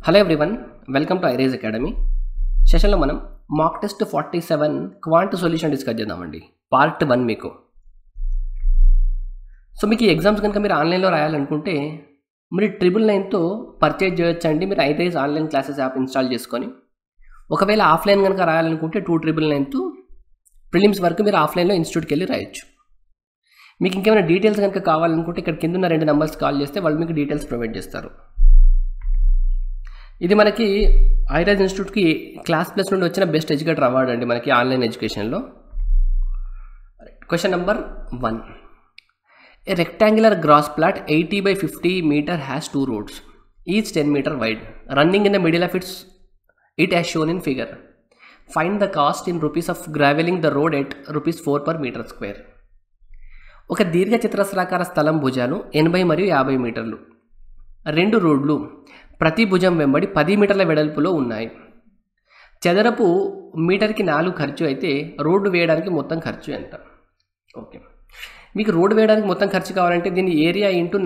Hello everyone, welcome to ఐరేజ్ academy. సెషన్లో మనం mock test 47 quant solution discuss చేద్దామండి. Part 1 మీకు. సో మీకు ఈ ఎగ్జామ్స్ కనుక మీరు ఆన్లైన్లో రాయాలనుకుంటే మీరు 999తో పర్చేజ్ చేయొచ్చండి. మీరు ఐరేజ్ ఆన్లైన్ క్లాసెస్ యాప్ ఇన్స్టాల్ చేసుకొని. ఒకవేళ ఆఫ్లైన్ కనుక రాయాలనుకుంటే 2999తో ప్రిలిమ్స్ వరకు మీరు ఆఫ్లైన్లో ఇన్స్టిట్యూట్కి వెళ్ళి రాయొచ్చు. మీకు ఇంకేమైనా డీటెయిల్స్ కనుక కావాలనుకుంటే ఇక్కడ కింద ఉన్న 2 నెంబర్స్ కాల్ చేస్తే వాళ్ళు మీకు డీటెయిల్స్ ప్రొవైడ్ చేస్తారు. ఇది మనకి ఐరేజ్ ఇన్స్టిట్యూట్కి క్లాస్ ప్లస్ నుండి వచ్చిన బెస్ట్ ఎడ్యుకేటర్ అవార్డు అండి మనకి ఆన్లైన్ ఎడ్యుకేషన్లో. Question number 1. A rectangular grass plot 80 by 50 meter has 2 roads, each 10 meter wide, running in the middle of it as shown in figure. Find the cost in rupees of graveling the road at rupees 4 per meter square. ఒక దీర్ఘ చతురస్రాకార స్థలం భుజాలు 80 మరియు 50 మీటర్లు, 2 రోడ్లు ప్రతి భుజం వెంబడి 10 మీటర్ల వెడల్పులో ఉన్నాయి. చదరపు మీటర్కి 4 ఖర్చు అయితే రోడ్డు వేయడానికి మొత్తం ఖర్చు ఎంత? ఓకే, మీకు రోడ్డు వేయడానికి మొత్తం ఖర్చు కావాలంటే దీని ఏరియా ఇంటూ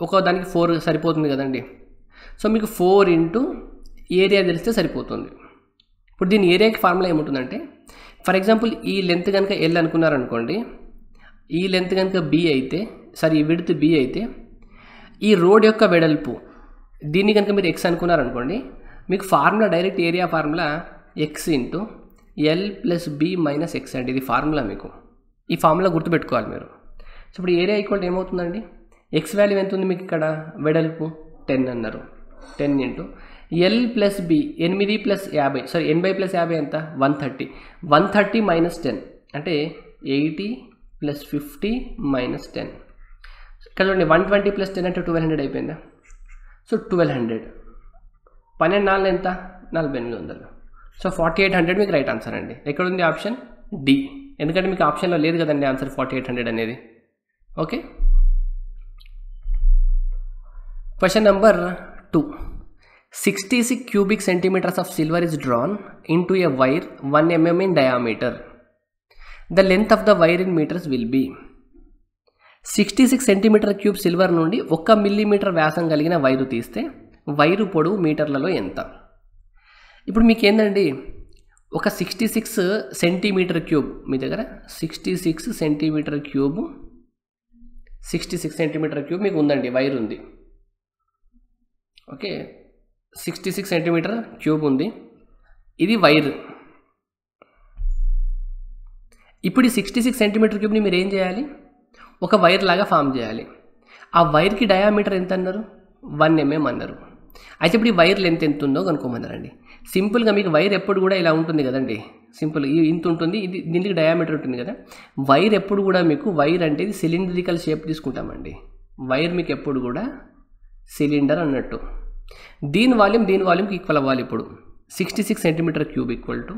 ఒక దానికి 4 సరిపోతుంది కదండి. సో మీకు 4 ఇంటూ ఏరియా తెలిస్తే సరిపోతుంది. ఇప్పుడు దీని ఏరియాకి ఫార్ములా ఏముంటుందంటే, ఫర్ ఎగ్జాంపుల్ ఈ లెంత్ కనుక ఎల్ అనుకున్నారనుకోండి, ఈ లెంత్ కనుక బి అయితే, ఈ విడ్త్ బి అయితే, ఈ రోడ్ యొక్క వెడల్పు దీన్ని కనుక మీరు ఎక్స్ అనుకున్నారనుకోండి, మీకు formula direct area formula X into L plus B minus X అండి. ఇది ఫార్ములా మీకు. ఈ ఫార్ములా గుర్తుపెట్టుకోవాలి మీరు. సో ఇప్పుడు ఏరియా ఈక్వల్ ఏమవుతుందండి, ఎక్స్ వాల్యూ ఎంత ఉంది మీకు ఇక్కడ, వెడల్పు 10 అన్నారు, 10 into L plus B 8 plus 50, 80 plus 50 ఎంత, 130, 130 మైనస్ 10 అంటే 80 ప్లస్ 50 మైనస్ 10. ఇక్కడ చూడండి 120 ప్లస్ 10 అంటే 1200 అయిపోయిందా. సో 1200, 12 4 ఎంత, 4800. సో 4800 మీకు రైట్ ఆన్సర్ అండి. ఎక్కడ ఉంది ఆప్షన్ డి, ఎందుకంటే మీకు ఆప్షన్లో లేదు కదండి ఆన్సర్ 4800 అనేది. Okay, question number 2. 66 cubic centimeters of silver is drawn into a wire 1 mm in diameter. The length of the wire in meters will be. 66 centimetre cube silver నుండి 1 మిల్లీమీటర్ వ్యాసం కలిగిన wire తీస్తే వైరు పొడవు మీటర్లలో ఎంత? ఇప్పుడు మీకు ఏంటండి, ఒక 66 సెంటీమీటర్ క్యూబ్ మీ దగ్గర 66 సెంటీమీటర్ క్యూబ్ మీకు ఉందండి, వైర్ ఉంది. ఓకే, 66 సెంటీమీటర్ క్యూబ్ ఉంది, ఇది వైర్. ఇప్పుడు ఈ 66 సెంటీమీటర్ క్యూబ్ని మీరు ఏం చేయాలి, ఒక వైర్ లాగా ఫామ్ చేయాలి. ఆ వైర్కి డయామీటర్ ఎంత అన్నారు, 1 mm అన్నారు. అయితే ఇప్పుడు ఈ వైర్ లెంత్ ఎంత ఉందో కనుక్కోమన్నారండి. సింపుల్గా మీకు వైర్ ఎప్పుడు కూడా ఇలా ఉంటుంది కదండి, సింపుల్ ఇంత ఉంటుంది, ఇది దీనికి డయామీటర్ ఉంటుంది కదా. వైర్ ఎప్పుడు కూడా మీకు, వైర్ అంటే ఇది సిలిండ్రికల్ షేప్ తీసుకుంటామండి. వైర్ మీకు ఎప్పుడు కూడా సిలిండర్ అన్నట్టు. దీని వాల్యూమ్కి ఈక్వల్ అవ్వాలి. ఇప్పుడు 66 centimetre cube equal to,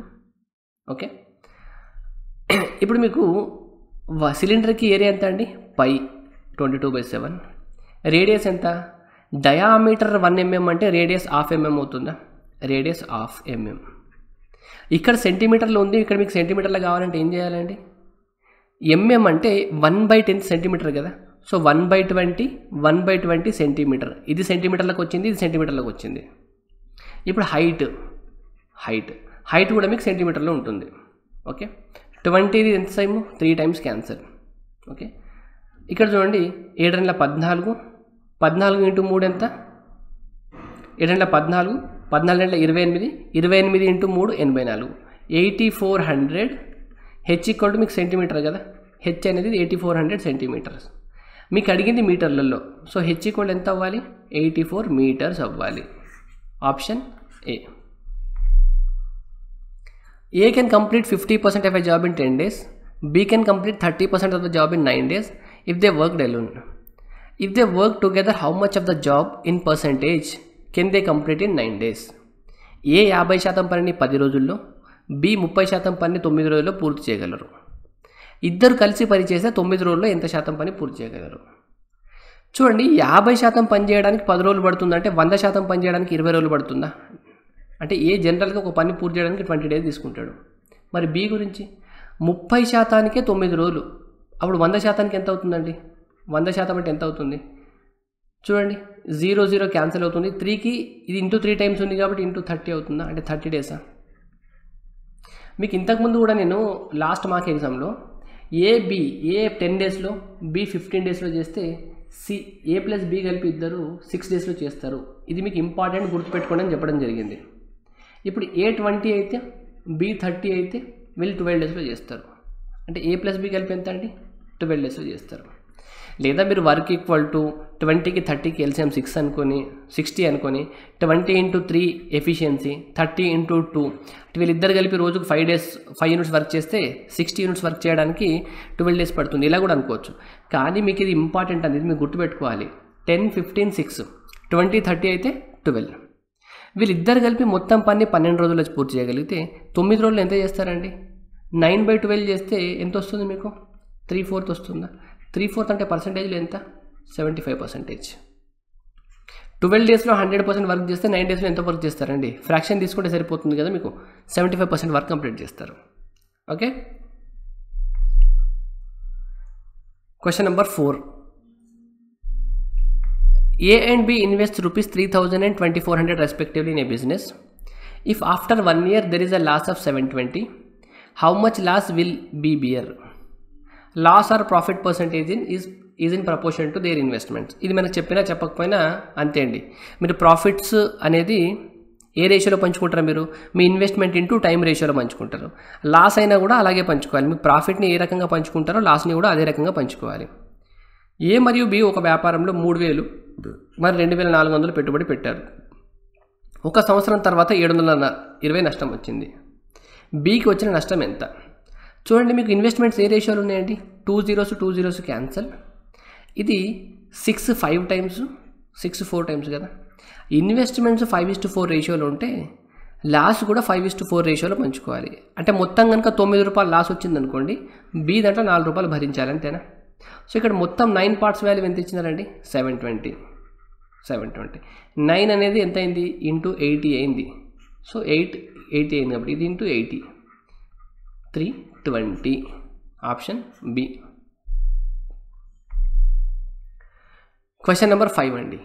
okay, ఇప్పుడు మీకు సిలిండర్కి ఏరియా ఎంత అండి, పై 22/7. రేడియస్ ఎంత, డయామీటర్ 1 mm అంటే రేడియస్ 1/2 mm అవుతుందా, రేడియస్ 1/2 mm. ఇక్కడ సెంటీమీటర్లో ఉంది, ఇక్కడ మీకు సెంటీమీటర్లో కావాలంటే ఏం చేయాలండి, mm అంటే 1/10 సెంటీమీటర్ కదా. సో 1/20 సెంటీమీటర్, ఇది సెంటీమీటర్లకు వచ్చింది, ఇది సెంటీమీటర్లకు వచ్చింది. ఇప్పుడు హైట్ కూడా మీకు సెంటీమీటర్లో ఉంటుంది. ఓకే, 20 ఇది ఎంత టైము, 3 times క్యాన్సర్. ఓకే, ఇక్కడ చూడండి 7 14, 14 ఇంటూ 3 ఎంత, 7 14, 14 28, 28 ఇంటూ 3 84, 8400. హెచ్ ఈక్వల్ టు మీకు సెంటీమీటర్ కదా, హెచ్ అనేది 8400 సెంటీమీటర్స్. మీకు అడిగింది మీటర్లలో, సో హెచ్ ఈక్వల్ ఎంత అవ్వాలి, 84 meters అవ్వాలి. Option A. A can complete 50% of a job in 10 days. B can complete 30% of the job in 9 days if they worked alone. If they work together, how much of the job in percentage can they complete in 9 days? A 50% పనిని 10 రోజుల్లో, B 30% పనిని 9 రోజుల్లో పూర్తి చేయగలరు. ఇద్దరు కలిసి పని చేస్తే 9 రోజుల్లో ఎంత శాతం పని పూర్తి చేయగలరు? చూడండి, 50% పని చేయడానికి 10 రోజులు పడుతుందంటే 100% పని చేయడానికి 20 రోజులు పడుతుందా? అంటే ఏ జనరల్గా ఒక పని పూర్తి చేయడానికి 20 days తీసుకుంటాడు. మరి బి గురించి 30%కే 9 రోజులు, అప్పుడు 100%కి ఎంత అవుతుందండి, 100% అంటే ఎంత అవుతుంది, చూడండి 0 0 క్యాన్సిల్ అవుతుంది. 3కి ఇది ఇంటూ 3 టైమ్స్ ఉంది కాబట్టి ఇంటూ 30 అవుతుందా, అంటే 30 డేసా? మీకు ఇంతకుముందు కూడా నేను లాస్ట్ మార్క్ ఎగ్జామ్లో ఏ 10 డేస్లో, బి 15 డేస్లో చేస్తే ఏ ప్లస్ బి కలిపి ఇద్దరు 6 డేస్లో చేస్తారు. ఇది మీకు ఇంపార్టెంట్ గుర్తుపెట్టుకోండి అని చెప్పడం జరిగింది. ఇప్పుడు ఏ 20 అయితే, బి 30 అయితే వీళ్ళు 12 డేస్లో చేస్తారు. అంటే ఏ ప్లస్ బి కలిపి ఎంత అండి, 12 డేస్లో చేస్తారు. లేదా మీరు వర్క్ ఈక్వల్ టు 20కి 30కి ఎల్సిఎం 6 అనుకొని 60 అనుకొని 20 × 3 ఎఫిషియన్సీ 30 × 2 వీళ్ళిద్దరు కలిపి రోజుకు 5 యూనిట్స్ వర్క్ చేస్తే 60 యూనిట్స్ వర్క్ చేయడానికి 12 డేస్ పడుతుంది. ఇలా కూడా అనుకోవచ్చు. కానీ మీకు ఇది ఇంపార్టెంట్ అనేది మీరు గుర్తుపెట్టుకోవాలి. 10 15 6 20 30 అయితే 12. వీళ్ళిద్దరు కలిపి మొత్తం పని 12 రోజుల్లో పూర్తి చేయగలిగితే 9 రోజులు ఎంత చేస్తారండి? 9/12 చేస్తే ఎంత వస్తుంది మీకు? 3/4 వస్తుందా? 3/4 అంటే పర్సంటేజ్లో ఎంత? 75%. 12 డేస్లో 100% వర్క్ చేస్తే 9 డేస్లో ఎంత వర్క్ చేస్తారండి? ఫ్రాక్షన్ తీసుకుంటే సరిపోతుంది కదా, మీకు 75% వర్క్ కంప్లీట్ చేస్తారు. Okay. Question number 4. A and B invest ₹3,000 and 2,400 respectively in a business. If after 1 year there is a loss of 720, how much loss will B bear? Loss or profit percentage is in proportion to their investments. ఇది మనకు చెప్పినా చెప్పకపోయినా అంతే అండి. మీరు profits అనేది ఏ రేషియోలో పంచుకుంటారు? మీరు మీ ఇన్వెస్ట్మెంట్ ఇంటూ టైం రేషియోలో పంచుకుంటారు. లాస్ అయినా కూడా అలాగే పంచుకోవాలి. మీ ప్రాఫిట్ని ఏ రకంగా పంచుకుంటారో లాస్ని కూడా అదే రకంగా పంచుకోవాలి. ఏ మరియు బి ఒక వ్యాపారంలో 3,000 మరి 2,400 పెట్టుబడి పెట్టారు. ఒక సంవత్సరం తర్వాత 720 నష్టం వచ్చింది. బికి వచ్చిన నష్టం ఎంత? చూడండి, మీకు ఇన్వెస్ట్మెంట్స్ ఏ రేషియోలు ఉన్నాయండి? 2 zeros క్యాన్సల్. ఇది 6 5 టైమ్స్ 6 4 టైమ్స్ కదా. ఇన్వెస్ట్మెంట్స్ 5:4 రేషియోలో ఉంటే లాస్ కూడా 5:4 రేషియోలో పంచుకోవాలి. అంటే మొత్తం కనుక ₹9 లాస్ వచ్చింది అనుకోండి, బి దాంట్లో ₹4 భరించాలి, అంతేనా? సో ఇక్కడ మొత్తం 9 పార్ట్స్ వాల్యూ ఎంత ఇచ్చినారండి? 720. 9 అనేది ఎంత అయింది? ఇంటూ 80 అయింది. సో 80 అయింది కాబట్టి ఇది into 80 320. Option B. Question number 5 అండి.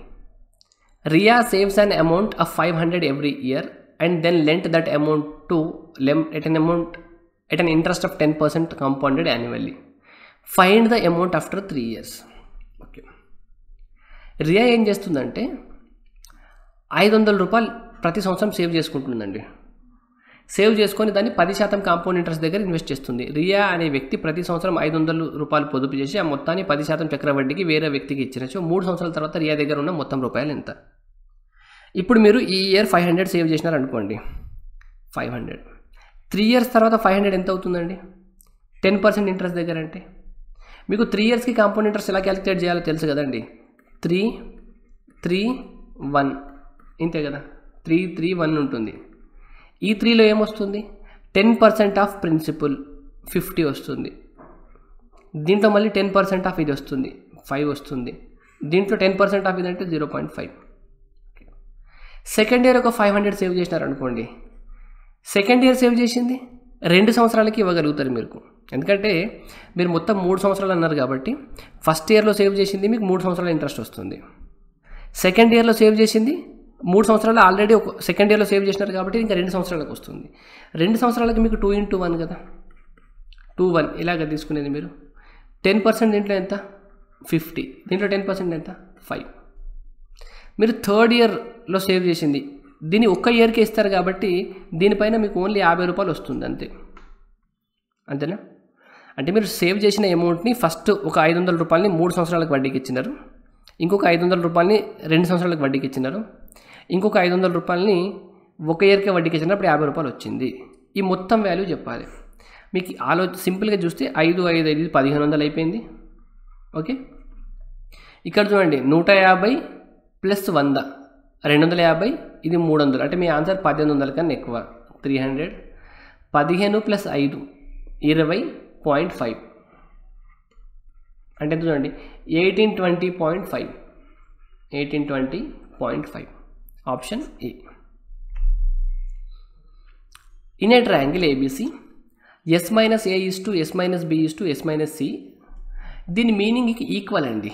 Riya saves an amount of 500 every year and then lent that amount to at an interest of 10% compounded annually. Find the amount after 3 years. Okay. Riya ఏం చేస్తుందంటే ₹500 ప్రతి సంవత్సరం save చేసుకుంటుందండి. Save చేసుకొని దాన్ని 10% compound interest దగ్గర invest చేస్తుంది. రియా అనే వ్యక్తి ప్రతి సంవత్సరం ₹500 పొదుపు చేసి ఆ మొత్తాన్ని 10% చక్రవడ్డీకి వేరే వ్యక్తికి ఇచ్చినచ్చు. 3 సంవత్సరాల తర్వాత రియా దగ్గర ఉన్న మొత్తం రూపాయలు ఎంత? ఇప్పుడు మీరు ఈ ఇయర్ 500 సేవ్ చేసినారు అనుకోండి, 500. 3 ఇయర్స్ తర్వాత 500 ఎంత అవుతుందండి? 10% ఇంట్రెస్ట్ దగ్గర. అంటే మీకు 3 ఇయర్స్కి కాంపౌండ్ ఇంట్రెస్ట్ ఎలా క్యాలిక్యులేట్ చేయాలో తెలుసు కదండి. 3 3 1 ఇంతే కదా. 3 3 1 ఉంటుంది. ఈ 3లో ఏమొస్తుంది? 10% ఆఫ్ ప్రిన్సిపల్ 50 వస్తుంది. దీంట్లో మళ్ళీ 10% ఆఫ్ ఇది వస్తుంది, 5 వస్తుంది. దీంట్లో 10% ఆఫ్ ఇది అంటే 0.5. సెకండ్ ఇయర్ ఒక 500 సేవ్ చేసినారు అనుకోండి, సెకండ్ ఇయర్ సేవ్ చేసింది 2 సంవత్సరాలకి ఇవ్వగలుగుతారు మీకు. ఎందుకంటే మీరు మొత్తం 3 సంవత్సరాలు అన్నారు కాబట్టి ఫస్ట్ ఇయర్లో సేవ్ చేసింది మీకు 3 సంవత్సరాల ఇంట్రెస్ట్ వస్తుంది. సెకండ్ ఇయర్లో సేవ్ చేసింది 3 సంవత్సరాలు ఆల్రెడీ ఒక సెకండ్ ఇయర్లో సేవ్ చేసినారు కాబట్టి ఇంకా 2 సంవత్సరాలకు వస్తుంది. 2 సంవత్సరాలకి మీకు 2 × 1 కదా, 2 1 ఇలాగ తీసుకునేది మీరు. 10% దీంట్లో ఎంత? 50. దీంట్లో 10% ఎంత? 5. మీరు థర్డ్ ఇయర్లో సేవ్ చేసింది దీన్ని ఒక్క ఇయర్కే ఇస్తారు కాబట్టి దీనిపైన మీకు ఓన్లీ ₹50 వస్తుంది, అంతేనా? అంటే మీరు సేవ్ చేసిన అమౌంట్ని ఫస్ట్ ఒక ₹500 3 సంవత్సరాలకు వడ్డీకి ఇచ్చినారు, ఇంకొక ₹500 2 సంవత్సరాలకు వడ్డీకి ఇచ్చినారు, ఇంకొక ₹500 ఒక ఇయర్కే వడ్డీకి ఇచ్చినప్పుడు ₹50 వచ్చింది. ఈ మొత్తం వాల్యూ చెప్పాలి. మీకు సింపుల్గా చూస్తే 5 5 5 1500 అయిపోయింది. ఓకే. ఇక్కడ చూడండి 150 + 100 250, ఇది 300. అంటే మీ ఆన్సర్ 1800 కన్నా ఎక్కువ. 300. 15 + 5 20.5 అంటే చూడండి 1820.5. 1820.5. Option A. In a triangle ABC S - A = S - B = S - C. దీని మీనింగ్ ఈక్వల్ అండి.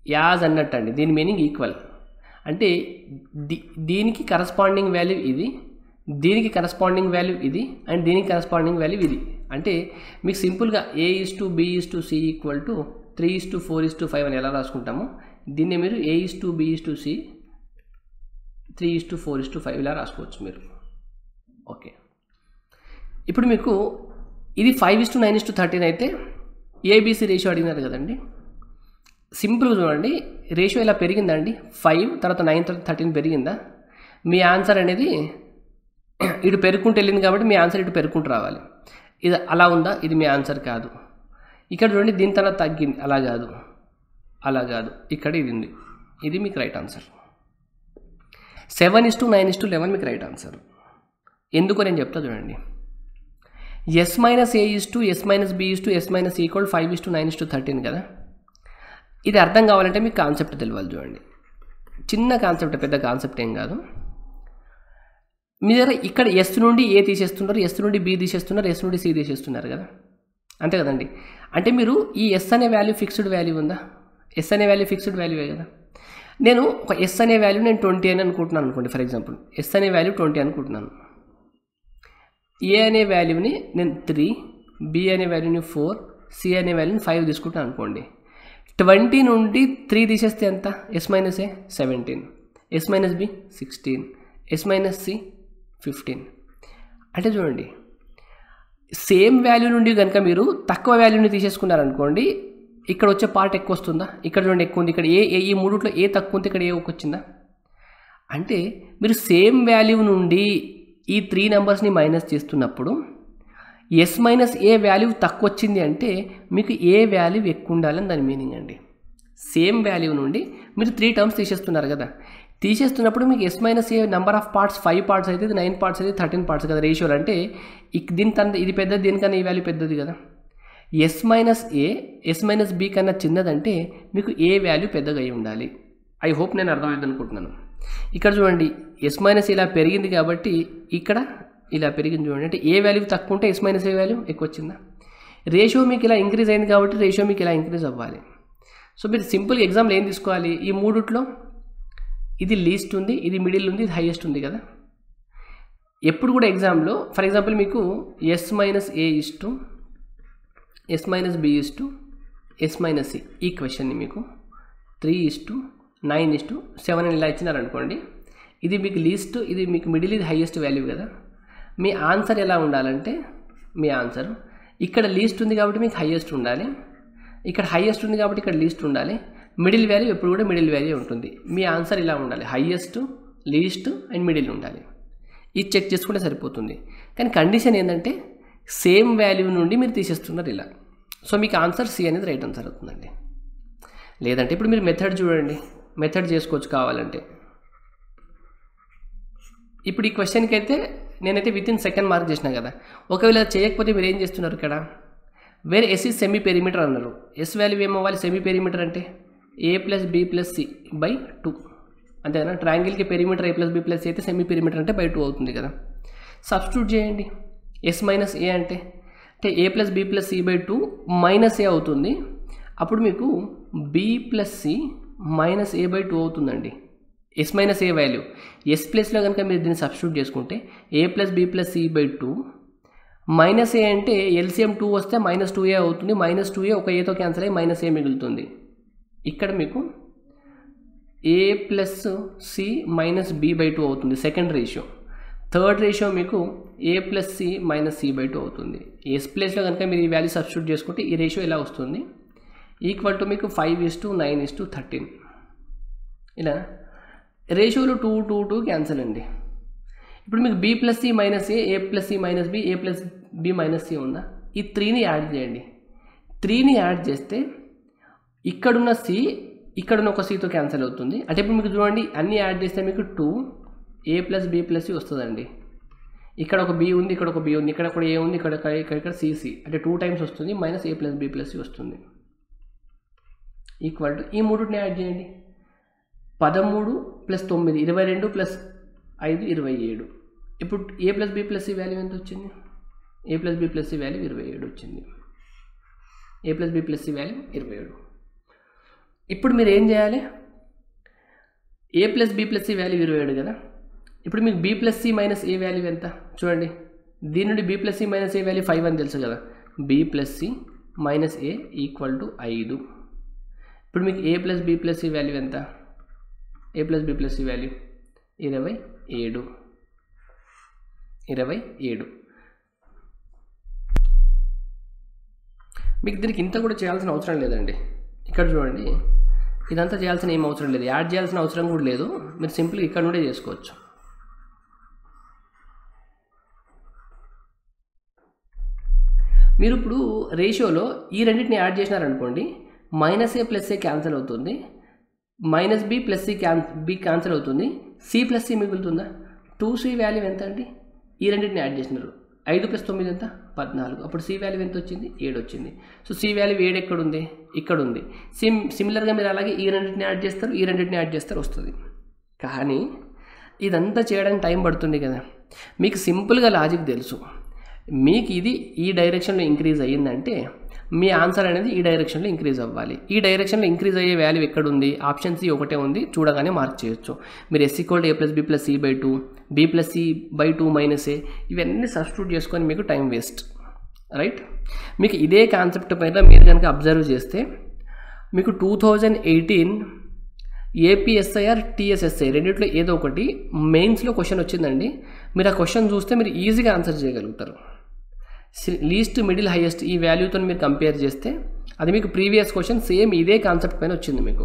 యాజ్ అన్నట్టు అండి. దీని మీనింగ్ ఈక్వల్ అంటే దీనికి కరస్పాండింగ్ వాల్యూ ఇది, దీనికి కరస్పాండింగ్ వాల్యూ ఇది, అండ్ దీనికి కరస్పాండింగ్ వాల్యూ ఇది. అంటే మీకు సింపుల్గా A:B:C ఈక్వల్ టు 3:4:5 అని ఎలా రాసుకుంటామో దీన్ని మీరు A:B:C 3:4:5 ఇలా రాసుకోవచ్చు మీరు. ఓకే, ఇప్పుడు మీకు ఇది 5:9:13 అయితే ABC రేషియో అడిగినారు కదండి. సింపుల్గా చూడండి, రేషియో ఇలా పెరిగిందా అండి? 5 తర్వాత 9 తర్వాత 13 పెరిగిందా? మీ ఆన్సర్ అనేది ఇటు పెరుగుకుంటూ వెళ్ళింది కాబట్టి మీ ఆన్సర్ ఇటు పెరుగుకుంటూ రావాలి. ఇది అలా ఉందా? ఇది మీ ఆన్సర్ కాదు. ఇక్కడ చూడండి, దీని తర్వాత తగ్గింది, అలా కాదు, అలా కాదు, ఇక్కడ ఇది ఉంది, ఇది మీకు రైట్ ఆన్సర్. 7:9:11 మీకు రైట్ ఆన్సర్. ఎందుకో నేను చెప్తా చూడండి. S - A S - B S - C = 5:9:13 కదా. ఇది అర్థం కావాలంటే మీకు కాన్సెప్ట్ తెలియాలి. చూడండి, చిన్న కాన్సెప్ట్, పెద్ద కాన్సెప్ట్ ఏం కాదు. మీ దగ్గర ఇక్కడ S నుండి A తీసేస్తున్నారు, S నుండి B తీసేస్తున్నారు, S నుండి C తీసేస్తున్నారు కదా, అంతే కదండి. అంటే మీరు ఈ S అనే వాల్యూ ఫిక్స్డ్ వాల్యూ ఉందా? S అనే వాల్యూ ఫిక్స్డ్ వాల్యూవే కదా. నేను ఒక S అనే వాల్యూ నేను 20 అని అనుకుంటున్నాను అనుకోండి. ఫర్ ఎగ్జాంపుల్ S అనే వాల్యూ 20 అనుకుంటున్నాను. A అనే వాల్యూని నేను 3, B అనే వాల్యూని 4, C అనే వాల్యూని 5 తీసుకుంటాను అనుకోండి. 20 నుండి 3 తీసేస్తే ఎంత? S - A 17, S - B 16, S - C 15. అంటే చూడండి, సేమ్ వాల్యూ నుండి కనుక మీరు తక్కువ వాల్యూని తీసేసుకున్నారనుకోండి, ఇక్కడ వచ్చే పార్ట్ ఎక్కువ వస్తుందా? ఇక్కడ చూడండి ఎక్కువ ఉంది. ఇక్కడ ఈ మూడిట్లో ఏ తక్కువ ఉంది, ఇక్కడ ఏ వచ్చిందా? అంటే మీరు సేమ్ వాల్యూ నుండి ఈ 3 నెంబర్స్ని మైనస్ చేస్తున్నప్పుడు S - A వాల్యూ తక్కువ వచ్చింది అంటే మీకు ఏ వాల్యూ ఎక్కువ ఉండాలని దాని మీనింగ్ అండి. సేమ్ వాల్యూ నుండి మీరు 3 టర్మ్స్ తీసేస్తున్నారు కదా, తీసేస్తున్నప్పుడు మీకు S - A number of parts 5 parts అయితే, 9 పార్ట్స్ అయితే 13 పార్ట్స్ కదా రేషియోలు. అంటే దీనికన్నా ఇది పెద్దది, దీనికన్నా ఈ వాల్యూ పెద్దది కదా. S - A S - B కన్నా చిన్నదంటే మీకు ఏ వాల్యూ పెద్దగా అయి ఉండాలి. ఐ హోప్ నేను అర్థమైంది అనుకుంటున్నాను. ఇక్కడ చూడండి, S - A ఇలా పెరిగింది కాబట్టి ఇక్కడ ఇలా పెరిగింది చూడండి. అంటే ఏ వాల్యూ తక్కువ ఉంటే S - A వాల్యూ ఎక్కువ వచ్చిందా? రేషియో మీకు ఇలా ఇంక్రీజ్ అయింది కాబట్టి రేషియో మీకు ఇలా ఇంక్రీజ్ అవ్వాలి. సో మీరు సింపుల్గా ఎగ్జాంపుల్ ఏం తీసుకోవాలి? ఈ మూడిట్లో ఇది లీస్ట్ ఉంది, ఇది మిడిల్ ఉంది, ఇది హైయెస్ట్ ఉంది కదా. ఎప్పుడు కూడా ఎగ్జామ్లో ఫర్ ఎగ్జాంపుల్ మీకు S - A S - B S - C ఈ క్వశ్చన్ని మీకు 3:9:7 అని ఇలా ఇచ్చినారనుకోండి. ఇది మీకు లీస్ట్, ఇది మీకు మిడిల్, ఇది హైయెస్ట్ వాల్యూ కదా. మీ ఆన్సర్ ఎలా ఉండాలంటే, మీ ఆన్సర్ ఇక్కడ లీస్ట్ ఉంది కాబట్టి మీకు హైయెస్ట్ ఉండాలి, ఇక్కడ హైయెస్ట్ ఉంది కాబట్టి ఇక్కడ లీస్ట్ ఉండాలి. మిడిల్ వాల్యూ ఎప్పుడు కూడా మిడిల్ వాల్యూ ఉంటుంది. మీ ఆన్సర్ ఇలా ఉండాలి, హైయెస్ట్, లీస్ట్ అండ్ మిడిల్ ఉండాలి. ఇది చెక్ చేసుకుంటే సరిపోతుంది. కానీ కండిషన్ ఏంటంటే సేమ్ వాల్యూ నుండి మీరు తీసేస్తున్నారు ఇలా. సో మీకు ఆన్సర్ C అనేది రైట్ ఆన్సర్ అవుతుందండి. లేదంటే ఇప్పుడు మీరు మెథడ్ చూడండి, మెథడ్ చేసుకోవచ్చు కావాలంటే. ఇప్పుడు ఈ క్వశ్చన్కి అయితే నేనైతే విత్ ఇన్ సెకండ్ మార్క్ చేసినా కదా. ఒకవేళ చేయకపోతే మీరు ఏం చేస్తున్నారు? ఇక్కడ వేరే S ఈజ్ సెమీ పెరిమీటర్ అన్నారు. S వాల్యూ ఏమవ్వాలి? సెమీ పెరిమీటర్ అంటే A + B + C / 2 అంతేనా. ట్రయాంగిల్కి పెరిమీటర్ A + B + C అయితే సెమీ పెరిమీటర్ అంటే /2 అవుతుంది కదా. సబ్స్టిట్యూట్ చేయండి. S - A అంటే A + B + C /2 - A అవుతుంది. అప్పుడు మీకు B + C - A/2 అవుతుందండి. S - A వాల్యూ S ప్లేస్లో కనుక మీరు దీన్ని సబ్స్టిట్యూట్ చేసుకుంటే A + B + C /2 -A అంటే LCM 2 వస్తే -2A అవుతుంది. -2A ఒక ఏతో క్యాన్సిల్ అయ్యి -A మిగులుతుంది. ఇక్కడ మీకు A + C - B/2 అవుతుంది సెకండ్ రేషియో. థర్డ్ రేషియో మీకు A + C - C/2 అవుతుంది. S ప్లేస్లో కనుక మీరు ఈ వాల్యూ సబ్స్టిట్యూట్ చేసుకుంటే ఈ రేషియో ఇలా వస్తుంది, ఈక్వల్ టు మీకు 5:9:13 ఇలా. రేషియోలో 2, 2, 2 క్యాన్సిల్ అండి. ఇప్పుడు మీకు B + C - A + C - B A + B - C ఉందా? ఈ 3ని యాడ్ చేయండి. 3ని యాడ్ చేస్తే ఇక్కడున్న C ఇక్కడున్న ఒక Cతో క్యాన్సిల్ అవుతుంది. అంటే ఇప్పుడు మీకు చూడండి, అన్నీ యాడ్ చేస్తే మీకు 2 A + B + C వస్తుందండి. ఇక్కడ ఒక B ఉంది, ఇక్కడ ఒక B ఉంది, ఇక్కడ కూడా A ఉంది, ఇక్కడ CC అంటే 2 టైమ్స్ వస్తుంది. -A + B + C వస్తుంది. ఈక్వల్ టు ఈ మూడుని యాడ్ చేయండి. 13 + 9 22 + 5 27. ఇప్పుడు A + B + C వాల్యూ ఎంత వచ్చింది? A + B + C వాల్యూ 27 వచ్చింది. A + B + C value 27. ఇప్పుడు మీరు ఏం చేయాలి, a plus b plus c value 27 కదా. ఇప్పుడు మీకు b plus c minus a value ఎంత చూడండి. దీని నుండి b plus c minus a value 5 అని తెలుసు కదా. b plus c minus a equal to 5. ఇప్పుడు మీకు a plus b plus c value ఎంత, a plus b plus c value 27. మీకు దీనికి ఇంత కూడా చేయాల్సిన అవసరం లేదండి. ఇక్కడ చూడండి, ఇదంతా చేయాల్సిన ఏం అవసరం లేదు, యాడ్ చేయాల్సిన అవసరం కూడా లేదు. మీరు సింపుల్గా ఇక్కడ నుండే చేసుకోవచ్చు. మీరు ఇప్పుడు రేషియోలో ఈ రెండింటిని యాడ్ చేసినారనుకోండి, minus A plus A cancel అవుతుంది, minus B plus C B cancel అవుతుంది, సి ప్లస్ సి మిగులుతుందా. 2c వాల్యూ ఎంత అండి, ఈ రెండింటిని యాడ్ చేసినారు. 5 + 9 ఎంత 14. అప్పుడు సి వాల్యూ ఎంత వచ్చింది, 7 వచ్చింది. సో సి వాల్యూ 7 ఎక్కడ ఉంది, ఇక్కడ ఉంది. సిమిలర్గా మీరు అలాగే ఈ రెండింటిని యాడ్ చేస్తారు, ఈ రెండింటిని యాడ్ చేస్తారు, వస్తుంది. కానీ ఇదంతా చేయడానికి టైం పడుతుంది కదా. మీకు సింపుల్గా లాజిక్ తెలుసు. మీకు ఇది ఈ డైరెక్షన్లో ఇంక్రీజ్ అయ్యిందంటే మీ ఆన్సర్ అనేది ఈ డైరెక్షన్లో ఇంక్రీజ్ అవ్వాలి. ఈ డైరెక్షన్లో ఇంక్రీజ్ అయ్యే వాల్యూ ఎక్కడ ఉంది, ఆప్షన్ సి ఒకటే ఉంది, చూడగానే మార్క్ చేయొచ్చు. మీరు s = a + b + c/2, b + c/2 - a ఇవన్నీ సబ్స్టిట్యూట్ చేసుకొని మీకు టైం వేస్ట్, రైట్. మీకు ఇదే కాన్సెప్ట్ పైన మీరు కనుక అబ్జర్వ్ చేస్తే మీకు 2018 APSIR TSSI రెండిట్లో ఏదో ఒకటి మెయిన్స్లో క్వశ్చన్ వచ్చిందండి. మీరు ఆ క్వశ్చన్ చూస్తే మీరు ఈజీగా ఆన్సర్ చేయగలుగుతారు. లీస్ట్ మిడిల్ హైయెస్ట్ ఈ వాల్యూతో మీరు కంపేర్ చేస్తే అది మీకు ప్రీవియస్ క్వశ్చన్ సేమ్ ఇదే కాన్సెప్ట్ పైన వచ్చింది మీకు.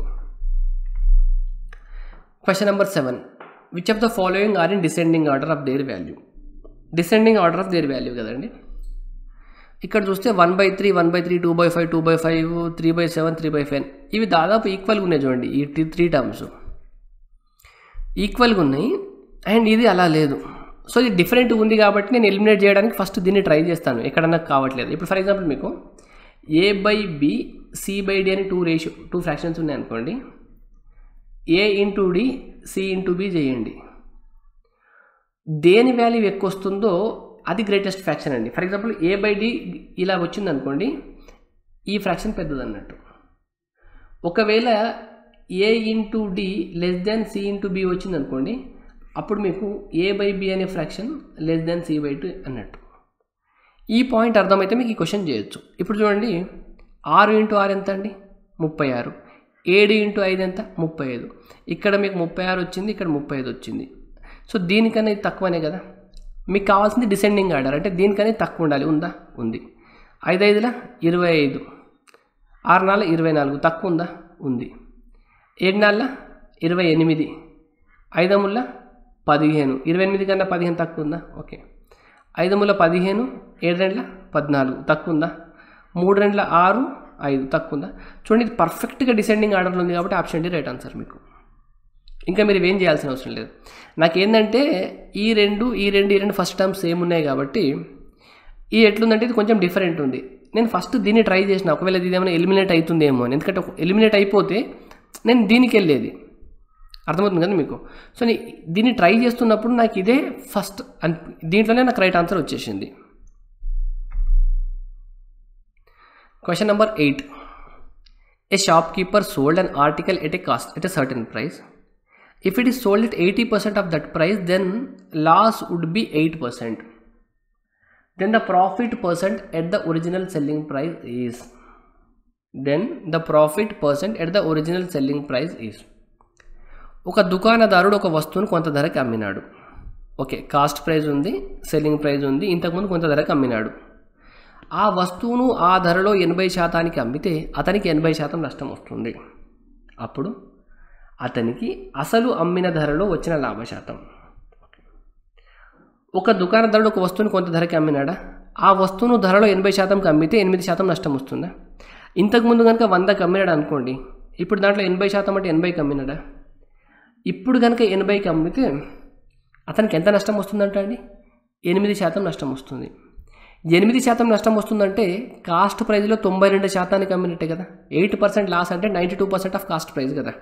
Question number 7, which of the following are in descending order of their value. Descending order of their value కదండి. ఇక్కడ చూస్తే 1/3, 1/3, 2/5, 2/5, 3/7, 3/5 ఇవి దాదాపు ఈక్వల్గా ఉన్నాయి చూడండి. ఈ 3 టర్మ్స్ ఈక్వల్గా ఉన్నాయి అండ్ ఇది అలా లేదు. సో ఇది డిఫరెంట్ ఉంది కాబట్టి నేను ఎలిమినేట్ చేయడానికి ఫస్ట్ దీన్ని ట్రై చేస్తాను, ఎక్కడన్నా కావట్లేదు. ఇప్పుడు ఫర్ ఎగ్జాంపుల్ మీకు a/b c/d అని 2 ఫ్రాక్షన్స్ ఉన్నాయి అనుకోండి. a × d c × b చేయండి. దేని వాల్యూ ఎక్కువ వస్తుందో అది గ్రేటెస్ట్ ఫ్రాక్షన్ అండి. ఫర్ ఎగ్జాంపుల్ a/d ఇలా వచ్చింది అనుకోండి, ఈ ఫ్రాక్షన్ పెద్దది అన్నట్టు. ఒకవేళ a × d < c × b వచ్చింది అనుకోండి, అప్పుడు మీకు a/b అనే ఫ్రాక్షన్ < c/2 అన్నట్టు. ఈ పాయింట్ అర్థమైతే మీకు ఈ క్వశ్చన్ చేయొచ్చు. ఇప్పుడు చూడండి, 6 × 6 ఎంత అండి, 36. 7 × 5 ఎంత, 35. ఇక్కడ మీకు 36 వచ్చింది, ఇక్కడ 35 వచ్చింది. సో దీనికన్నా ఇది తక్కువనే కదా. మీకు కావాల్సింది డిసెండింగ్ ఆర్డర్, అంటే దీనికనే తక్కువ ఉండాలి. ఉందా, ఉంది. 5 × 5 = 25, 6 × 4 = 24, తక్కువ ఉందా, ఉంది. 7 × 4 = 28, 5 × 15, 28 కన్నా 15 తక్కువ ఉందా, ఓకే. 5 × 15, 7 × 14 తక్కువ ఉందా, 3 × 6 5 తక్కువ ఉందా. చూడండి, ఇది పర్ఫెక్ట్గా డిసెండింగ్ ఆర్డర్లో ఉంది కాబట్టి ఆప్షన్ డి రైట్ ఆన్సర్ మీకు. ఇంకా మీరు ఏం చేయాల్సిన అవసరం లేదు. నాకేంటంటే ఈ రెండు ఫస్ట్ టర్మ్ సేమ్ ఉన్నాయి కాబట్టి ఈ ఎట్లుందంటే ఇది కొంచెం డిఫరెంట్ ఉంది. నేను ఫస్ట్ దీన్ని ట్రై చేసిన, ఒకవేళ ఇది ఏమైనా ఎలిమినేట్ అవుతుందేమో అని. ఎందుకంటే ఎలిమినేట్ అయిపోతే నేను దీనికి వెళ్ళేది, అర్థమవుతుంది కదా మీకు. సో దీన్ని ట్రై చేస్తున్నప్పుడు నాకు ఇదే ఫస్ట్, దీంట్లోనే నాకు రైట్ ఆన్సర్ వచ్చేసింది. Question number 8, A shopkeeper sold an article at a certain price. If it is sold at 80% of that price, then loss would be 8%. Then the profit percent at the original selling price is. ఒక దుకాణదారుడు ఒక వస్తువును కొంత ధరకి అమ్మినాడు. Okay, cost price ఉంది, selling price ఉంది, ఇంతకుముందు కొంత ధరకి అమ్మినాడు. ఆ వస్తువును ఆ ధరలో 80% అమ్మితే అతనికి 80% నష్టం వస్తుంది. అప్పుడు అతనికి అసలు అమ్మిన ధరలో వచ్చిన లాభశాతం. ఒక దుకాణదారుడు ఒక వస్తువుని కొంత ధరకి అమ్మినాడా, ఆ వస్తువును ధరలో 80%కి అమ్మితే 8% నష్టం వస్తుందా. ఇంతకుముందు కనుక 100కి అమ్మినాడు అనుకోండి, ఇప్పుడు దాంట్లో 80% అంటే 80కి అమ్మినాడా. ఇప్పుడు కనుక 80కి అమ్మితే అతనికి ఎంత నష్టం వస్తుందంట అండి, 8% నష్టం వస్తుంది. 8% నష్టం వస్తుందంటే కాస్ట్ ప్రైస్లో 92%కి అమ్మినట్టే కదా. 8% లాస్ అంటే 92% ఆఫ్ కాస్ట్ ప్రైస్ కదా.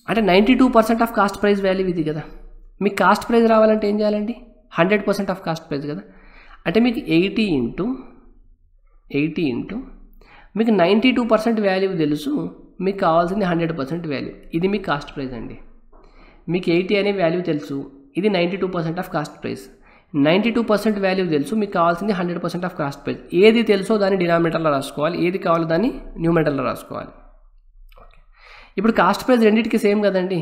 అంటే 92% ఆఫ్ కాస్ట్ ప్రైస్ వాల్యూ ఇది కదా. మీకు కాస్ట్ ప్రైస్ రావాలంటే ఏం చేయాలండి, 100% ఆఫ్ కాస్ట్ ప్రైస్ కదా. అంటే మీకు 80 ఇంటూ మీకు 92% వాల్యూ తెలుసు, మీకు కావాల్సింది 100% వాల్యూ. ఇది మీ కాస్ట్ ప్రైస్ అండి. మీకు 80 అనే వాల్యూ తెలుసు, ఇది 92% ఆఫ్ కాస్ట్ ప్రైస్. 92% వాల్యూ తెలుసు, మీకు కావాల్సింది 100% ఆఫ్ కాస్ట్ ప్రైస్. ఏది తెలుసో దాన్ని డినామినేటర్లో రాసుకోవాలి, ఏది కావాలో దాన్ని న్యూమరేటర్లో రాసుకోవాలి. ఓకే, ఇప్పుడు కాస్ట్ ప్రైస్ రెండింటికి సేమ్ కదండి,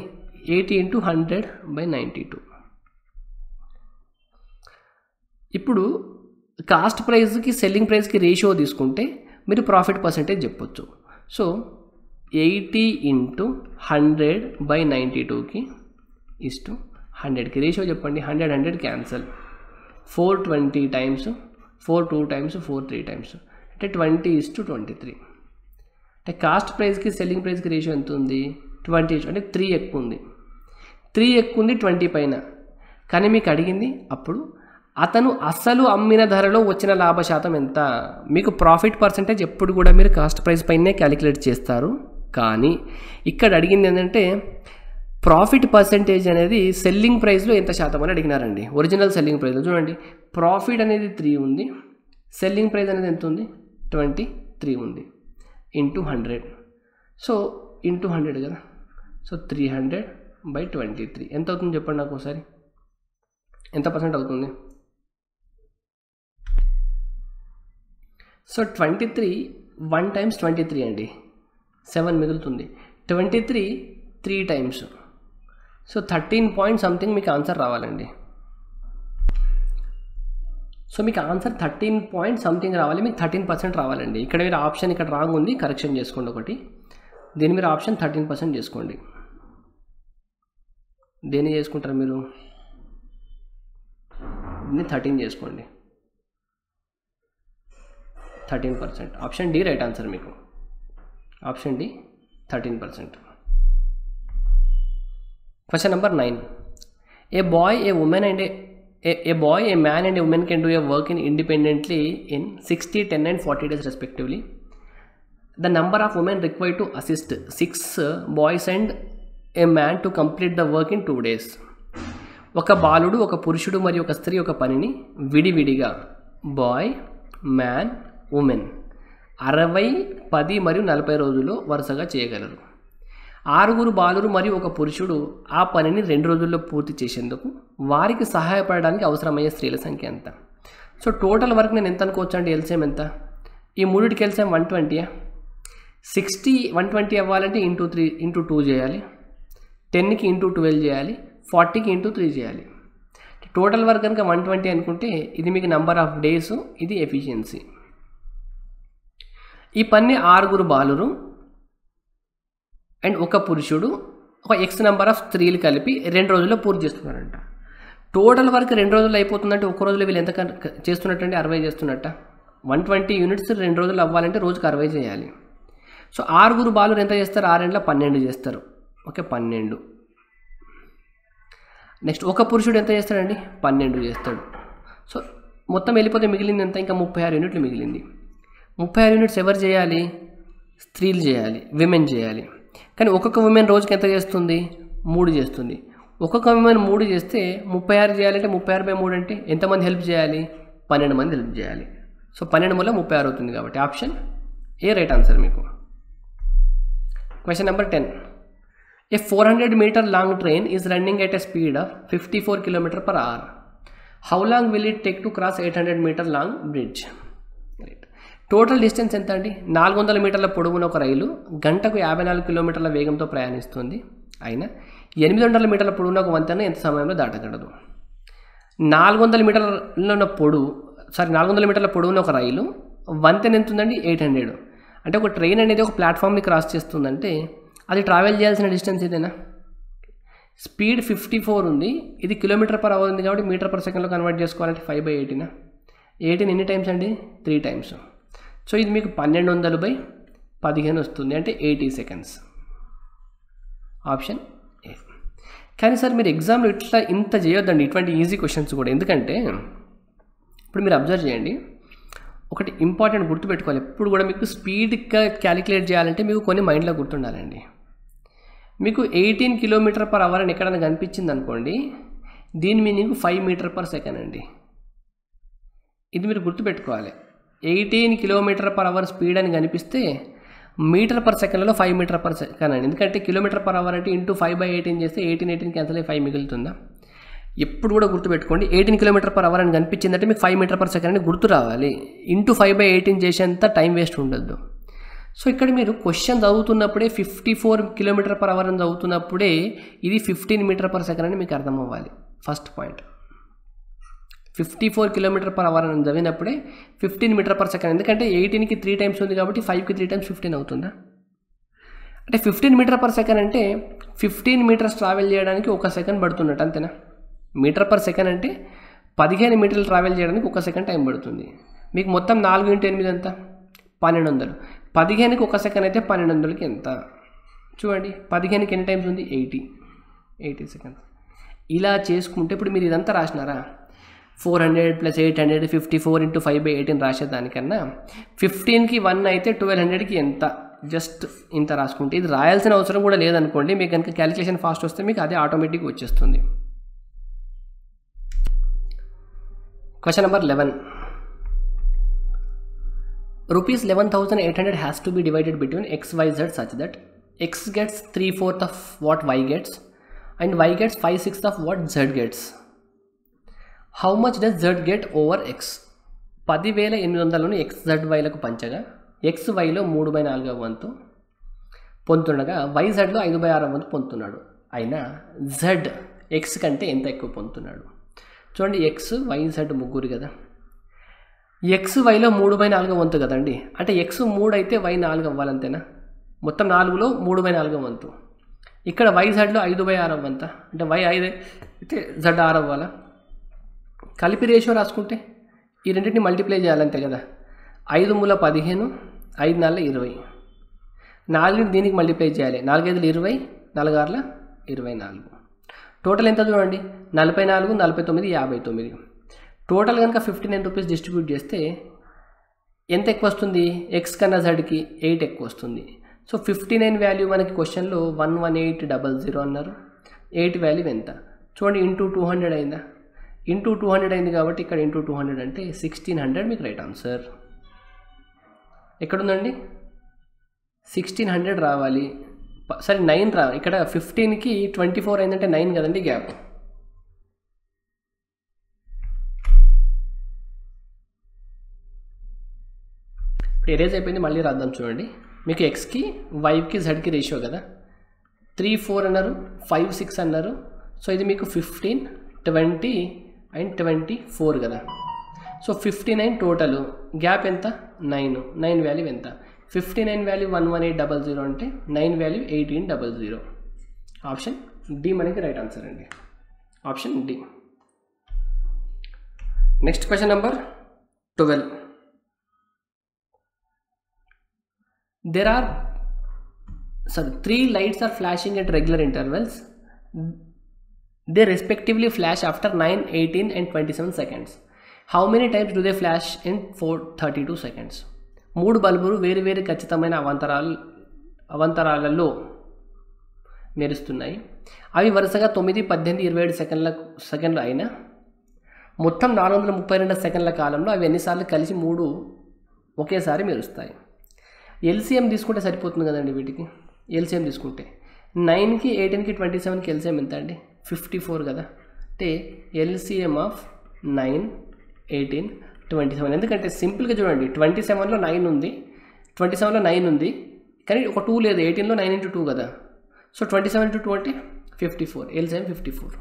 80 × 100/92. ఇప్పుడు కాస్ట్ ప్రైస్కి సెల్లింగ్ ప్రైస్కి రేషియో తీసుకుంటే మీరు ప్రాఫిట్ పర్సెంటేజ్ చెప్పొచ్చు. సో 80 × 100/92కి ఇస్టు 100కి రేషియో చెప్పండి. 100 క్యాన్సల్, 420 టైమ్స్ 4 2 టైమ్స్ 4 3 టైమ్స్ అంటే 20:23. అంటే కాస్ట్ ప్రైస్కి సెల్లింగ్ ప్రైస్కి రేషియో ఎంత ఉంది? 20, అంటే 3 ఎక్కువ ఉంది. 3 ఎక్కువ ఉంది 20 పైన. కానీ మీకు అడిగింది అప్పుడు అతను అసలు అమ్మిన ధరలో వచ్చిన లాభ శాతం ఎంత. మీకు ప్రాఫిట్ పర్సెంటేజ్ ఎప్పుడు కూడా మీరు కాస్ట్ ప్రైస్ పైనే క్యాలిక్యులేట్ చేస్తారు. కానీ ఇక్కడ అడిగింది ఏంటంటే ప్రాఫిట్ పర్సెంటేజ్ అనేది సెల్లింగ్ ప్రైస్లో ఎంత శాతం అని అడిగినారండి. ఒరిజినల్ సెల్లింగ్ ప్రైస్లో చూడండి, ప్రాఫిట్ అనేది 3 ఉంది, సెల్లింగ్ ప్రైస్ అనేది ఎంత ఉంది? 23 ఉంది. ఇంటూ 100, సో ఇంటూ 100 కదా, సో 300/23 ఎంత అవుతుంది చెప్పండి నాకు ఒకసారి, ఎంత పర్సెంట్ అవుతుంది? సో 23 1 టైమ్స్ 23 అండి, 7 మిగులుతుంది. 23 3 టైమ్స్, సో 13 పాయింట్ సంథింగ్ మీకు ఆన్సర్ రావాలండి. సో మీకు ఆన్సర్ 13 పాయింట్ సంథింగ్ రావాలి, మీకు 13% రావాలండి. ఇక్కడ మీరు ఆప్షన్ ఇక్కడ రాంగ్ ఉంది, కరెక్షన్ చేసుకోండి ఒకటి. దీని మీరు ఆప్షన్ 13% చేసుకోండి. దేన్ని చేసుకుంటారు మీరు? దీన్ని 13 చేసుకోండి. 13%. ఆప్షన్ డి రైట్ ఆన్సర్ మీకు. Option D 13%. Question number 9. A boy, a woman and a man and a woman can do a work independently in 60, 10 and 40 days respectively. The number of women required to assist 6 boys and a man to complete the work in 2 days. ఒక బాలుడు, ఒక పురుషుడు మరియు ఒక స్త్రీ ఒక పనిని విడివిడిగా బాయ్, మ్యాన్, ఉమెన్ 60, 10 మరియు 40 రోజుల్లో వరుసగా చేయగలరు. 6 బాలురు మరియు ఒక పురుషుడు ఆ పనిని 2 రోజుల్లో పూర్తి చేసేందుకు వారికి సహాయపడడానికి అవసరమయ్యే స్త్రీల సంఖ్య ఎంత? సో టోటల్ వర్క్ నేను ఎంత అనుకోవచ్చు అండి? ఎల్సిఎం ఎంత? ఈ మూడిటికి ఎల్సిఎం 120. 60 120 అవ్వాలంటే ఇంటూ 3 ఇంటూ 2 చేయాలి, 10కి ఇంటూ 12 చేయాలి, 40కి ఇంటూ 3 చేయాలి. టోటల్ వర్క్ కనుక 120 అనుకుంటే ఇది మీకు నెంబర్ ఆఫ్ డేస్, ఇది ఎఫిషియన్సీ. ఈ పని 6 బాలురు అండ్ ఒక పురుషుడు ఒక ఎక్స్ నెంబర్ ఆఫ్ స్త్రీలు కలిపి 2 రోజుల్లో పూర్తి చేస్తున్నారంట. టోటల్ వర్క్ 2 రోజుల్లో అయిపోతుందంటే ఒక రోజులో వీళ్ళు ఎంత చేస్తున్నట్టండి? 60 చేస్తున్నట్ట. 120 యూనిట్స్ 2 రోజులు అవ్వాలంటే రోజుకి 60 చేయాలి. సో 6 బాలురు ఎంత చేస్తారు? 6 12 చేస్తారు. ఓకే, 12. నెక్స్ట్ ఒక పురుషుడు ఎంత చేస్తాడండి? 12 చేస్తాడు. సో మొత్తం వెళ్ళిపోతే మిగిలింది ఎంత? ఇంకా 36 యూనిట్లు మిగిలింది. 36 యూనిట్స్ ఎవరు చేయాలి? స్త్రీలు చేయాలి, విమెన్ చేయాలి. కానీ ఒక్కొక్క విమెన్ రోజుకి ఎంత చేస్తుంది? 3 చేస్తుంది. ఒక్కొక్క విమెన్ 3 చేస్తే 36 చేయాలంటే 36/3 అంటే ఎంతమంది హెల్ప్ చేయాలి? 12 మంది హెల్ప్ చేయాలి. సో 12 వల్ల 36 అవుతుంది కాబట్టి ఆప్షన్ ఏ రైట్ ఆన్సర్ మీకు. Question number 10. A 400 meter long train is running at a speed of 54 km/h. How long will it take to cross 800 meter long bridge? Total distance ఎంత అండి? 400 మీటర్ల పొడవున ఒక రైలు గంటకు 54 కిలోమీటర్ల వేగంతో ప్రయాణిస్తుంది. అయినా 800 మీటర్ల పొడవున ఒక వంతెన ఎంత సమయంలో దాటగలదు? 400 మీటర్ల పొడవున ఒక రైలు, వంతెన ఎంత ఉందండి? 800. అంటే ఒక ట్రైన్ అనేది ఒక ప్లాట్ఫామ్ని క్రాస్ చేస్తుందంటే అది ట్రావెల్ చేయాల్సిన డిస్టెన్స్ ఇదేనా? స్పీడ్ 54 ఉంది, ఇది km/h ఉంది కాబట్టి మీటర్/సెకండ్లో కన్వర్ట్ చేసుకోవాలంటే 5/18. 18 ఎన్ని టైమ్స్ అండి? 3 టైమ్స్. సో ఇది మీకు 1200/15 వస్తుంది, అంటే 80 సెకండ్స్. Option A. కానీ సార్ మీరు ఎగ్జామ్లో ఇంత చేయొద్దండి ఇటువంటి ఈజీ క్వశ్చన్స్ కూడా. ఎందుకంటే ఇప్పుడు మీరు అబ్జర్వ్ చేయండి, ఒకటి ఇంపార్టెంట్ గుర్తుపెట్టుకోవాలి. ఎప్పుడు కూడా మీకు స్పీడ్గా క్యాలిక్యులేట్ చేయాలంటే మీకు కొన్ని మైండ్లో గుర్తుండాలండి. మీకు 18 km/h అని ఎక్కడైనా కనిపించింది అనుకోండి, దీని మీనింగ్ 5 మీటర్/సెకండ్ అండి. ఇది మీరు గుర్తుపెట్టుకోవాలి. 18 km/h స్పీడ్ అని కనిపిస్తే మీటర్ పర్ సెకండ్లో 5 మీటర్ పర్ సెకండ్ అండి. ఎందుకంటే కిలోమీటర్ పర్ అవర్ అంటే ఇంటూ 5/18 చేస్తే 18 క్యాన్సిల్ అయ్యి 5 మిగులుతుందా? ఎప్పుడు కూడా గుర్తుపెట్టుకోండి, 18 కిలోమీటర్ పర్ అవర్ అని కనిపించిందంటే మీకు 5 మీటర్ పర్ సెకండ్ అని గుర్తు రావాలి. ఇంటూ 5/18 చేసేంత టైం వేస్ట్ ఉండద్దు. సో ఇక్కడ మీరు క్వశ్చన్ చదువుతున్నప్పుడే 54 కిలోమీటర్ పర్ అవర్ అని చదువుతున్నప్పుడే ఇది 15 మీటర్ పర్ సెకండ్ అని మీకు అర్థం అవ్వాలి. First point, 54 kilometre per hour అని చదివినప్పుడే 15 మీటర్ పర్ సెకండ్. ఎందుకంటే 18కి 3 టైమ్స్ ఉంది కాబట్టి 5కి 3 టైమ్స్ 15 అవుతుందా? అంటే 15 మీటర్ పర్ సెకండ్ అంటే 15 మీటర్స్ ట్రావెల్ చేయడానికి 1 సెకండ్ పడుతున్నట్టు, అంతేనా? మీటర్ పర్ సెకండ్ అంటే 15 మీటర్లు ట్రావెల్ చేయడానికి 1 సెకండ్ టైం పడుతుంది. మీకు మొత్తం 4 × 8 ఎంత? 1200. 15కి 1 సెకండ్ అయితే 1200కి ఎంత? చూడండి, 15కి ఎన్ని టైమ్స్ ఉంది? 80 సెకండ్స్. ఇలా చేసుకుంటే ఇప్పుడు మీరు ఇదంతా రాసినారా? 400 + 800 54 × 5/18 రాసేదానికన్నా 15కి 1 అయితే 1200కి ఎంత? జస్ట్ ఇంత రాసుకుంటే ఇది రాయాల్సిన అవసరం కూడా లేదనుకోండి. మీకు కనుక క్యాలిక్యులేషన్ ఫాస్ట్ వస్తే మీకు అదే ఆటోమేటిక్గా వచ్చేస్తుంది. Question number 11. ₹11,800 has to be divided between x, y, z such that x gets 3/4 of what y gets and y gets 5/6 of what z gets. How much does z get over x? 10,800ను x, z, yలకు పంచగా x, yలో 3/4 వంతు పొందుతుండగా y, zలో 5/6 వంతు పొందుతున్నాడు. అయినా z x కంటే ఎంత ఎక్కువ పొందుతున్నాడు? చూడండి, x, y, z ముగ్గురు కదా. x, yలో 3/4 వంతు కదండి. అంటే x 3 అయితే y 4 అవ్వాలంతేనా? మొత్తం 4లో 3/4 వంతు. ఇక్కడ y, zలో 5/6 వంత. అంటే y 5 అయితే z 6 అవ్వాలా? కలిపి రేషియో రాసుకుంటే ఈ రెండింటిని మల్టిప్లై చేయాలంతే కదా. 5 మూల 15, 5 4 20. 4 దీనికి మల్టిప్లై చేయాలి. 4 5 20, 4 6 24. టోటల్ ఎంత చూడండి, 44, 49, 59. టోటల్ కనుక ₹59 డిస్ట్రిబ్యూట్ చేస్తే ఎంత ఎక్కువ వస్తుంది? ఎక్స్ కన్నా జడ్కి 8 ఎక్కువ వస్తుంది. సో 59 వాల్యూ మనకి క్వశ్చన్లో 11800 అన్నారు. 8 వాల్యూ ఎంత? చూడండి, ఇంటూ 200 అయిందా? ఇంటూ 200 అయింది కాబట్టి ఇక్కడ ఇంటూ 200 అంటే 1600 మీకు రైట్ ఆన్సర్. ఎక్కడుందండి? 1600 రావాలి. సరే 9 రా. ఇక్కడ 15కి 24 అయిందంటే 9 కదండి గ్యాప్. ఎరేజ్ అయిపోయింది, మళ్ళీ రాద్దాం. చూడండి, మీకు ఎక్స్కి వైకి జడ్కి రేషియో కదా. 3 4 అన్నారు, 5 6 అన్నారు. సో ఇది మీకు 15 20 అండ్ 24 కదా. So 59 total. గ్యాప్ ఎంత? 9 వాల్యూ ఎంత? 59 వాల్యూ 11800 అంటే 9 వాల్యూ 1800. ఆప్షన్ డి మనకి రైట్ ఆన్సర్ అండి. Option D. Next question number 12. There are 3 lights are flashing at regular intervals. They respectively flash after 9, 18 and 27 seconds. How many times do they flash in 32 seconds? 3 బల్బులు వేరు వేరు ఖచ్చితమైన అవంతరాలలో మెరుస్తున్నాయి. అవి వరుసగా 9, 18, 27 సెకండ్లు అయినా మొత్తం 432 సెకండ్ల కాలంలో అవి ఎన్నిసార్లు కలిసి 3 ఒకేసారి మెరుస్తాయి? ఎల్సిఎం తీసుకుంటే సరిపోతుంది కదండి వీటికి. ఎల్సిఎం తీసుకుంటే 9కి 18కి 27కి ఎల్సిఎం ఎంత అండి? 54 కదా. అంటే ఎల్సిఎం ఆఫ్ 9, 18, 27. ఎందుకంటే సింపుల్గా చూడండి, 27లో 9 ఉంది, 27లో 9 ఉంది, కానీ ఒక 2 లేదు. 18లో 9 × 2 కదా. సో 27 × 2 అంటే 54. ఎల్సిఎం 54.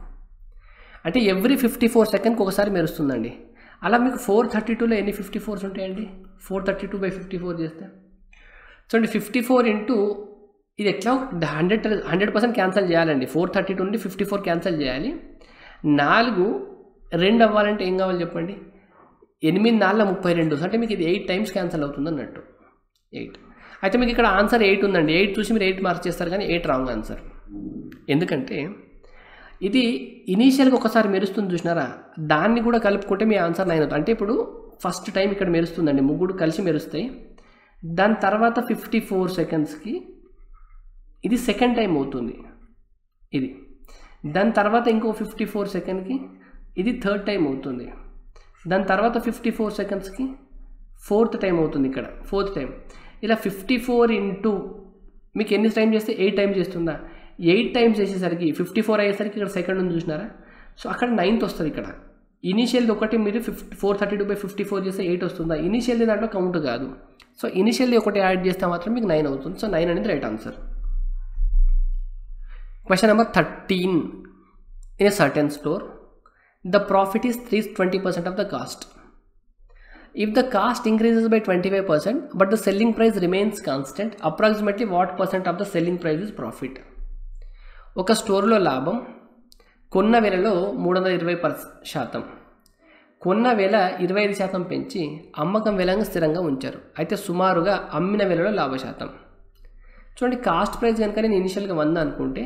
అంటే ఎవ్రీ 54 సెకండ్కి ఒకసారి మెరుస్తుందండి. అలా మీకు 432లో ఎన్ని 54s ఉంటాయండి? 432/54 చేస్తే చూడండి, 54 ఇంటూ ఇది ఎట్లా 100% క్యాన్సిల్ చేయాలండి. 432 నుండి 54 క్యాన్సిల్ చేయాలి. 4 2 అవ్వాలంటే ఏం కావాలి చెప్పండి? 8 4 32. అంటే మీకు ఇది 8 టైమ్స్ క్యాన్సిల్ అవుతుంది అన్నట్టు. 8. అయితే మీకు ఇక్కడ ఆన్సర్ 8 ఉందండి. 8 చూసి మీరు 8 మార్క్ చేస్తారు, కానీ 8 రాంగ్ ఆన్సర్. ఎందుకంటే ఇది ఇనీషియల్గా ఒకసారి మెరుస్తుంది చూసినారా, దాన్ని కూడా కలుపుకుంటే మీ ఆన్సర్ 9 అవుతుంది. అంటే ఇప్పుడు ఫస్ట్ టైం ఇక్కడ మెరుస్తుందండి, 3 కలిసి మెరుస్తాయి. దాని తర్వాత 54 సెకండ్స్కి ఇది సెకండ్ టైం అవుతుంది ఇది. దాని తర్వాత ఇంకో 54 సెకండ్కి ఇది థర్డ్ టైం అవుతుంది. దాని తర్వాత 54 సెకండ్స్కి ఫోర్త్ టైం అవుతుంది, ఇక్కడ ఫోర్త్ టైం. ఇలా 54 ఇంటూ మీకు ఎన్ని టైమ్స్ చేస్తే 8 టైమ్స్ చేస్తుందా, 8 టైమ్స్ చేసేసరికి 54 అయ్యేసరికి ఇక్కడ సెకండ్ ఉంది చూసినారా, సో అక్కడ 9th వస్తుంది. ఇక్కడ ఇనీషియల్ది ఒకటి మీరు 432/54 చేస్తే 8 వస్తుందా, ఇనీషియల్ది దాంట్లో కౌంట్ కాదు. సో ఇనీషియల్ది ఒకటి యాడ్ చేస్తే మాత్రం మీకు 9 అవుతుంది. సో 9 అనేది right answer. Question number 13. In a certain store, the profit is 20% of the cost. If the cost increases by 25% but the selling price remains constant, approximately what percent of the selling price is profit? ఒక స్టోర్లో లాభం కొన్న వేలలో 320%, కొన్న వేల 25% పెంచి అమ్మకం వేలంగా స్థిరంగా ఉంచారు. అయితే సుమారుగా అమ్మిన వేలలో లాభ శాతం. చూడండి, కాస్ట్ ప్రైస్ కనుక నేను ఇనిషియల్గా 100 అనుకుంటే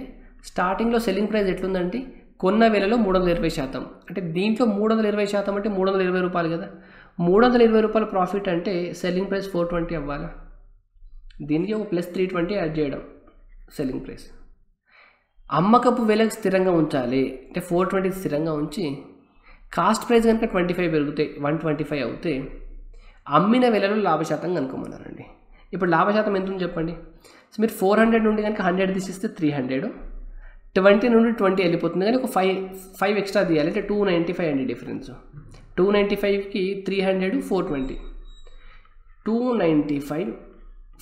స్టార్టింగ్లో సెల్లింగ్ ప్రైస్ ఎట్లుందంటే కొన్న వేలలో 320%, అంటే దీంట్లో 320% అంటే 320 రూపాయలు కదా. 320 రూపాయల ప్రాఫిట్ అంటే సెల్లింగ్ ప్రైస్ 420 అవ్వాలి. దీనికి ఒక +320 యాడ్ చేయడం సెల్లింగ్ ప్రైస్. అమ్మకపు వేలకు స్థిరంగా ఉంచాలి అంటే 420 స్థిరంగా ఉంచి కాస్ట్ ప్రైస్ కనుక 25 పెరిగితే 125 అవుతే అమ్మిన వేలలో లాభశాతం కనుక్కోమన్నారండి. ఇప్పుడు లాభశాతం ఎంత ఉంది చెప్పండి. సో మీరు 400 నుండి కనుక 100 తీసిస్తే 300, 20 నుండి 20 వెళ్ళిపోతుంది, కానీ ఒక 5 ఎక్స్ట్రా తీయాలి అంటే 295 అండి డిఫరెన్స్. 295కి 300 420, 295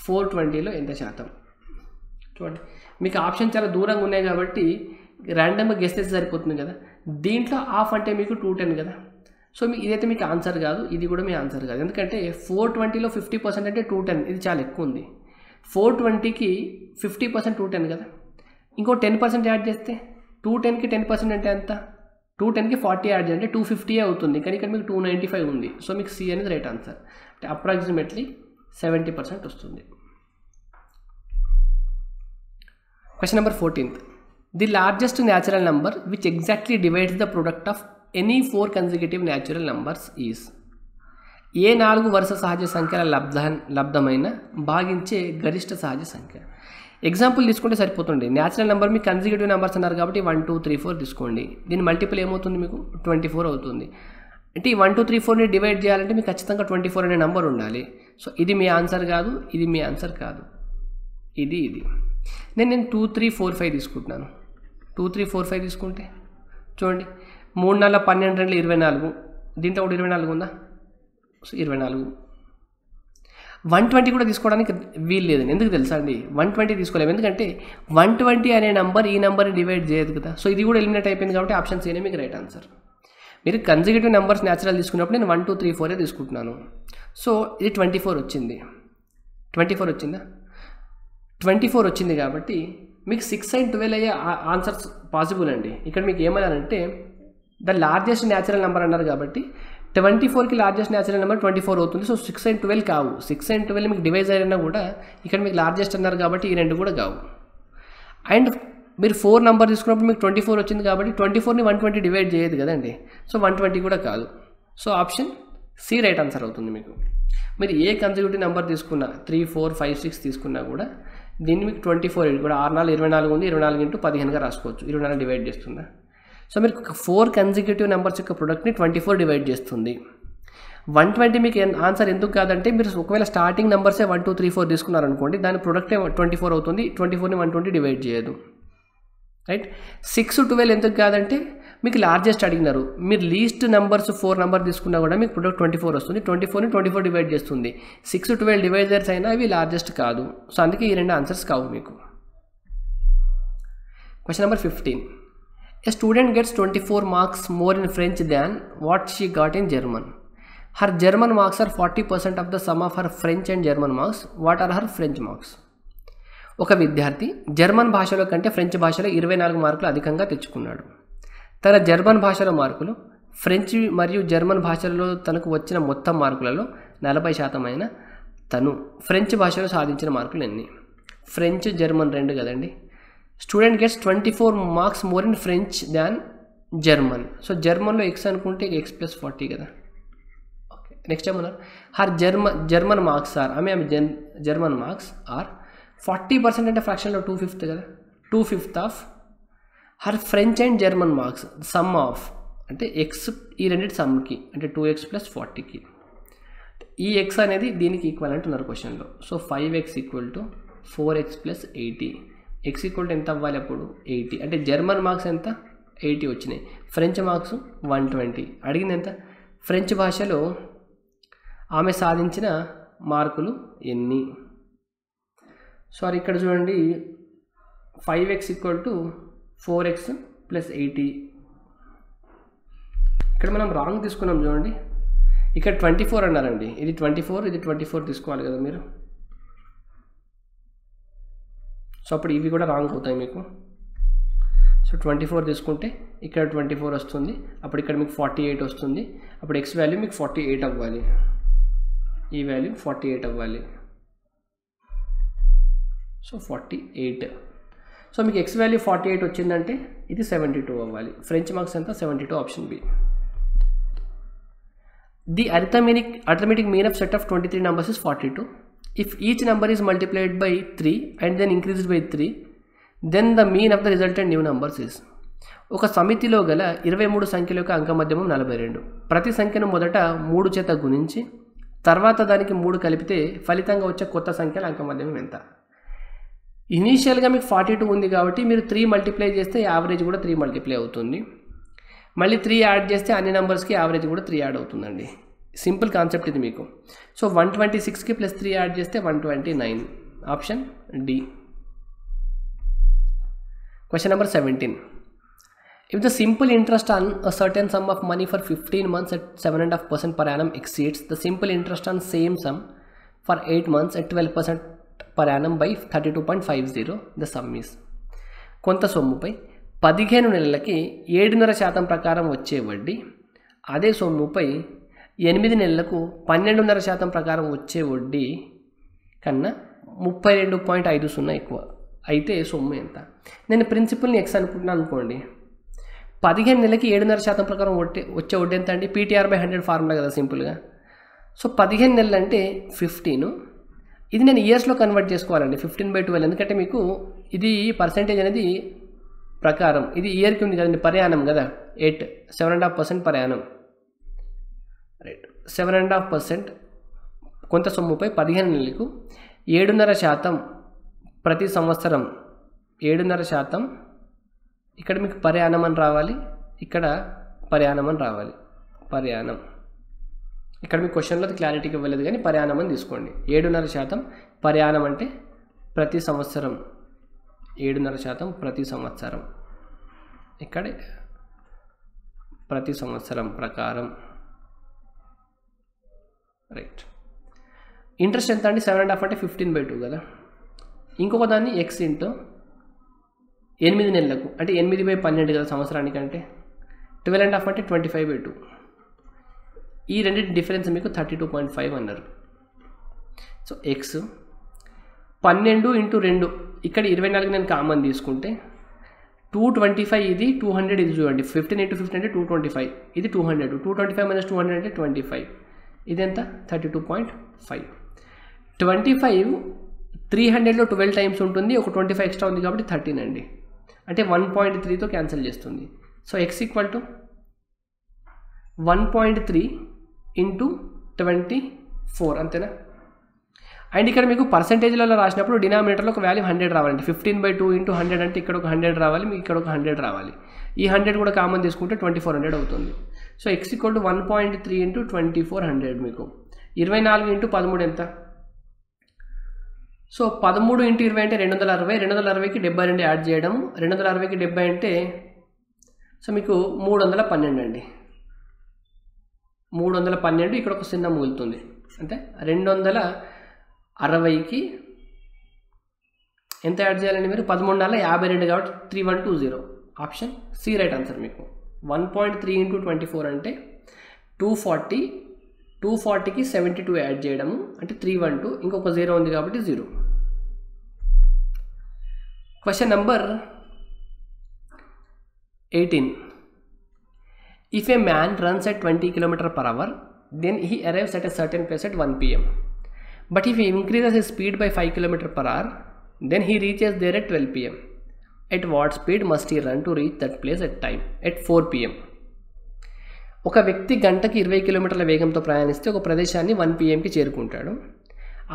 420లో ఎంత శాతం చూడండి. మీకు ఆప్షన్ చాలా దూరంగా ఉన్నాయి కాబట్టి ర్యాండమ్గా గెస్ చేస్తే సరిపోతుంది కదా. దీంట్లో హాఫ్ అంటే మీకు 210 కదా. సో ఇదైతే మీకు ఆన్సర్ కాదు, ఇది కూడా మీ ఆన్సర్ కాదు. ఎందుకంటే 420లో 50% అంటే 210, ఇది చాలా ఎక్కువ ఉంది. 420కి 50% 210 కదా. ఇంకో 10% యాడ్ చేస్తే 210కి 10% అంటే ఎంత, 210కి 40 యాడ్ చేయాలంటే 250 అవుతుంది, కానీ ఇక్కడ మీకు 295 ఉంది. సో మీకు సి అనేది రైట్ ఆన్సర్, అంటే అప్రాక్సిమేట్లీ 70% వస్తుంది. Question number 14. The largest natural number which exactly divides the product of any 4 consecutive natural numbers is. ఏ 4 వరుస సహజ సంఖ్యల లబ్ధమైన భాగించే గరిష్ట సహజ సంఖ్య. ఎగ్జాంపుల్ తీసుకుంటే సరిపోతుంది. న్యాచురల్ నెంబర్ మీకు కన్సిక్యూటివ్ నెంబర్స్ అన్నారు కాబట్టి 1 2 3 4 తీసుకోండి. దీని మల్టిపుల్ ఏమవుతుంది మీకు 24 అవుతుంది. అంటే ఈ 1 2 3 4ని డివైడ్ చేయాలంటే మీకు ఖచ్చితంగా 24 అనే నెంబర్ ఉండాలి. సో ఇది మీ ఆన్సర్ కాదు, ఇది మీ ఆన్సర్ కాదు, ఇది నేను 2 3 4 5 తీసుకుంటున్నాను. 2 3 4 5 తీసుకుంటే చూడండి, 3 4 12 2 24, దీంట్లో ఒకటి 24 ఉందా, సో 24. 120 కూడా తీసుకోవడానికి వీలు లేదండి. ఎందుకు తెలుసా అండి, 120 తీసుకోలేము, ఎందుకంటే 120 అనే నెంబర్ ఈ నెంబర్ని డివైడ్ చేయదు కదా. సో ఇది కూడా ఎలిమినేట్ అయిపోయింది కాబట్టి ఆప్షన్ సీనే మీకు రైట్ ఆన్సర్. మీరు కన్సిక్యూటివ్ నెంబర్స్ న్యాచురల్ తీసుకున్నప్పుడు నేను 1 2 3 4 తీసుకుంటున్నాను. సో ఇది 24 వచ్చింది. 24 వచ్చిందా, 24 వచ్చింది కాబట్టి మీకు 6 and 12 అయ్యే ఆన్సర్స్ పాసిబుల్ అండి. ఇక్కడ మీకు ఏమన్నారంటే ద లార్జెస్ట్ న్యాచురల్ నెంబర్ అన్నారు కాబట్టి 24కి లార్జెస్ట్ న్యాచురల్ నెంబర్ 24 అవుతుంది. సో 6 and 12 కావు. 6 and 12 మీకు డివైజ్ అయినా కూడా ఇక్కడ మీకు లార్జెస్ట్ అన్నారు కాబట్టి ఈ రెండు కూడా కావు. అండ్ మీరు 4 నెంబర్ తీసుకున్నప్పుడు మీకు 24 వచ్చింది కాబట్టి 24ని 120 డివైడ్ చేయదు కదండి. సో 120 కూడా కాదు. So option C right answer అవుతుంది మీకు. మీరు ఏ కన్సిక్యూటివ్ నెంబర్ తీసుకున్నా 3 4 5 6 తీసుకున్నా కూడా దీన్ని మీకు 24 కూడా 6 4 24 ఉంది, 24 × 15గా రాసుకోవచ్చు. 24 డివైడ్ చేస్తుందా. సో మీరు 4 కన్సిక్యూటివ్ నెంబర్స్ యొక్క ప్రొడక్ట్ని 24 డివైడ్ చేస్తుంది. 120 మీకు ఆన్సర్ ఎందుకు కాదంటే మీరు ఒకవేళ స్టార్టింగ్ నెంబర్సే 1 2 3 4 తీసుకున్నారనుకోండి, దాని ప్రొడక్టే 24 అవుతుంది. 24ని 120 డివైడ్ చేయదు, రైట్. 6 12 ఎందుకు కాదంటే మీకు లార్జెస్ట్ అడిగినారు. మీరు లీస్ట్ నెంబర్స్ 4 నెంబర్ తీసుకున్నా కూడా మీకు ప్రొడక్ట్ 24 వస్తుంది. 24ని 24 డివైడ్ చేస్తుంది. 6 12 డివైజర్స్ అయినా అవి లార్జెస్ట్ కాదు. సో అందుకే ఈ రెండు ఆన్సర్స్ కావు మీకు. Question number 15. A student gets 24 marks more in French than what she got in German. Her German marks are 40% of the sum of her French and German marks. What are her French marks? ఒక విద్యార్థి German భాషలో కంటే French భాషలో 24 మార్కులు అధికంగా తెచ్చుకున్నాడు. తన German భాషలో మార్కులు ఫ్రెంచ్ మరియు జర్మన్ భాషలలో తనకు వచ్చిన మొత్తం మార్కులలో 40% అయిన తను ఫ్రెంచ్ భాషలో సాధించిన మార్కులు ఎన్ని? ఫ్రెంచ్ జర్మన్ రెండు కదండి. Student gets 24 marks more in French than German. So జర్మన్లో ఎక్స్ అనుకుంటే x + 40 కదా. ఓకే, నెక్స్ట్ ఏమన్నారు, her German marks are German marks are 40% అంటే ఫ్రాక్షన్లో 2/5 కదా. 2/5 of her French and German marks sum of అంటే ఎక్స్ ఈ రెండింటి సమ్కి అంటే 2x + 40కి. ఈ x అనేది దీనికి ఈక్వల్ అంటున్నారు క్వశ్చన్లో. So 5x = 4x + 80. x = ఎంత అవ్వాలి అప్పుడు 80. అంటే జర్మన్ మార్క్స్ ఎంత 80 వచ్చినాయి, ఫ్రెంచ్ మార్క్స్ 120. అడిగింది ఎంత, ఫ్రెంచ్ భాషలో ఆమె సాధించిన మార్కులు ఎన్ని. సో అది ఇక్కడ చూడండి 5x = 4x + 80. ఇక్కడ మనం రాంగ్ తీసుకున్నాం చూడండి, ఇక్కడ 24 అన్నారండి, ఇది 24 ఇది 24 తీసుకోవాలి కదా మీరు. సో అప్పుడు ఇవి కూడా రాంగ్ అవుతాయి మీకు. సో 24 తీసుకుంటే ఇక్కడ 24 వస్తుంది, అప్పుడు ఇక్కడ మీకు 48 వస్తుంది, అప్పుడు x వాల్యూ మీకు 48 అవ్వాలి, ఈ వాల్యూ 48 అవ్వాలి. సో 48. సో మీకు x వాల్యూ 48 వచ్చిందంటే ఇది 72 అవ్వాలి. ఫ్రెంచ్ మార్క్స్ ఎంత 72, option B. The arithmetic mean of set of 23 numbers is 42. If each number is multiplied by 3 and then increased by 3, then the mean of the resultant new numbers is. ఒక సమితిలో గల 23 సంఖ్యల యొక్క అంకమధ్యమం 42. ప్రతి సంఖ్యను మొదట 3 చేత గుణించి తర్వాత దానికి 3 కలిపితే ఫలితంగా వచ్చే కొత్త సంఖ్యల అంకమధ్యమం ఎంత. ఇనీషియల్గా మీకు 42 ఉంది కాబట్టి మీరు 3 మల్టిప్లై చేస్తే యావరేజ్ కూడా 3 మల్టిప్లై అవుతుంది, మళ్ళీ 3 యాడ్ చేస్తే అన్ని నెంబర్స్కి యావరేజ్ కూడా 3 యాడ్ అవుతుందండి. సింపుల్ కాన్సెప్ట్ ఇది మీకు. సో 126కి +3 యాడ్ చేస్తే 129, option D. Question number 17. If the simple interest on a certain sum of money for 15 months at 7.5% per annum exceeds the simple interest on same sum for 8 months at 12% per annum by 32.50, the sum is. కొంత సొమ్ముపై 15 నెలలకి 7.5% ప్రకారం వచ్చే వడ్డీ అదే సొమ్ముపై 8 నెలలకు 12.5% ప్రకారం వచ్చే వడ్డీ కన్నా 32.50 ఎక్కువ అయితే సొమ్ము ఎంత. నేను ప్రిన్సిపల్ని x అనుకుంటున్నాను అనుకోండి, 15 నెలలకి 7.5% ప్రకారం వచ్చే వడ్డీ ఎంత అండి, PTR/100 ఫార్ములా కదా సింపుల్గా. సో 15 నెలలు అంటే 15, ఇది నేను ఇయర్స్లో కన్వర్ట్ చేసుకోవాలండి 15/12, ఎందుకంటే మీకు ఇది పర్సెంటేజ్ అనేది ప్రకారం ఇది ఇయర్కి ఉంది కదండి, పర్ యానం కదా, 7.5% పర్ యానం, రైట్. 7.5% కొంత సొమ్ముపై 15 నెలలకు 7.5% ప్రతి సంవత్సరం, 7.5% ఇక్కడ మీకు పర్ యానం అని రావాలి, ఇక్కడ పర్ యానం అని రావాలి, పర్ యానం. ఇక్కడ మీకు క్వశ్చన్లో అది క్లారిటీగా ఇవ్వలేదు కానీ పర్ యానం అని తీసుకోండి. 7.5% పర్ యానం అంటే ప్రతి సంవత్సరం, 7.5% ప్రతి సంవత్సరం, ఇక్కడే ప్రతి సంవత్సరం ప్రకారం, రైట్. ఇంట్రెస్ట్ ఎంత అండి, 7.5 అంటే 15/2 కదా. ఇంకొక దాన్ని x ఇంటూ 8 నెలలకు అంటే 8/12 కదా సంవత్సరానికి, అంటే 12.5 అంటే 25/2. ఈ రెండింటి డిఫరెన్స్ మీకు 32.5 అన్నారు. సో x 12 × 2, ఇక్కడ 24 నేను కామన్ తీసుకుంటే 225, ఇది 200, ఇది చూడండి 15 × 15 అంటే 225, ఇది 200, 225 - 200 అంటే 25, ఇది ఎంత 32.5. 25 300లో 12 టైమ్స్ ఉంటుంది, ఒక 25 ఎక్స్ట్రా ఉంది కాబట్టి 13 అండి, అంటే 1.3తో క్యాన్సిల్ చేస్తుంది. సో x = 1.3 × 24 అంతేనా. అండ్ ఇక్కడ మీకు పర్సెంటేజ్లలో రాసినప్పుడు డినామినేటర్లో ఒక వాల్యూ 100 రావాలండి, 15/2 × 100 అంటే ఇక్కడ ఒక 100 రావాలి, మీకు ఇక్కడ ఒక 100 రావాలి, ఈ 100 కూడా కామన్ తీసుకుంటే 2400 అవుతుంది. సో x = 1.3 × 2400, మీకు 24 × 13 ఎంత. సో 13 × 20 అంటే 260, 260కి 72 యాడ్ చేయడం, 260కి 70 అంటే సో మీకు 312 అండి, 312, ఇక్కడ ఒక చిన్న మిగులుతుంది, అంటే 260కి ఎంత యాడ్ చేయాలండి మీరు, 1352 కాబట్టి 3120, ఆప్షన్ సి రైట్ ఆన్సర్. మీకు 1.3 × 24 అంటే 240, 240కి 72 యాడ్ చేయడము అంటే 312, ఇంకొక 0 ఉంది కాబట్టి 0. Question number 18. If a man runs at 20 km/h, then he arrives at a certain place at 1 p.m. But if he increases his speed by 5 km/h, then he reaches there at 12 p.m. At what speed must he run to reach that place at 4 p.m.? ఒక వ్యక్తి గంటకి 20 కిలోమీటర్ల వేగంతో ప్రయాణిస్తే ఒక ప్రదేశాన్ని 1 pmకి చేరుకుంటాడు.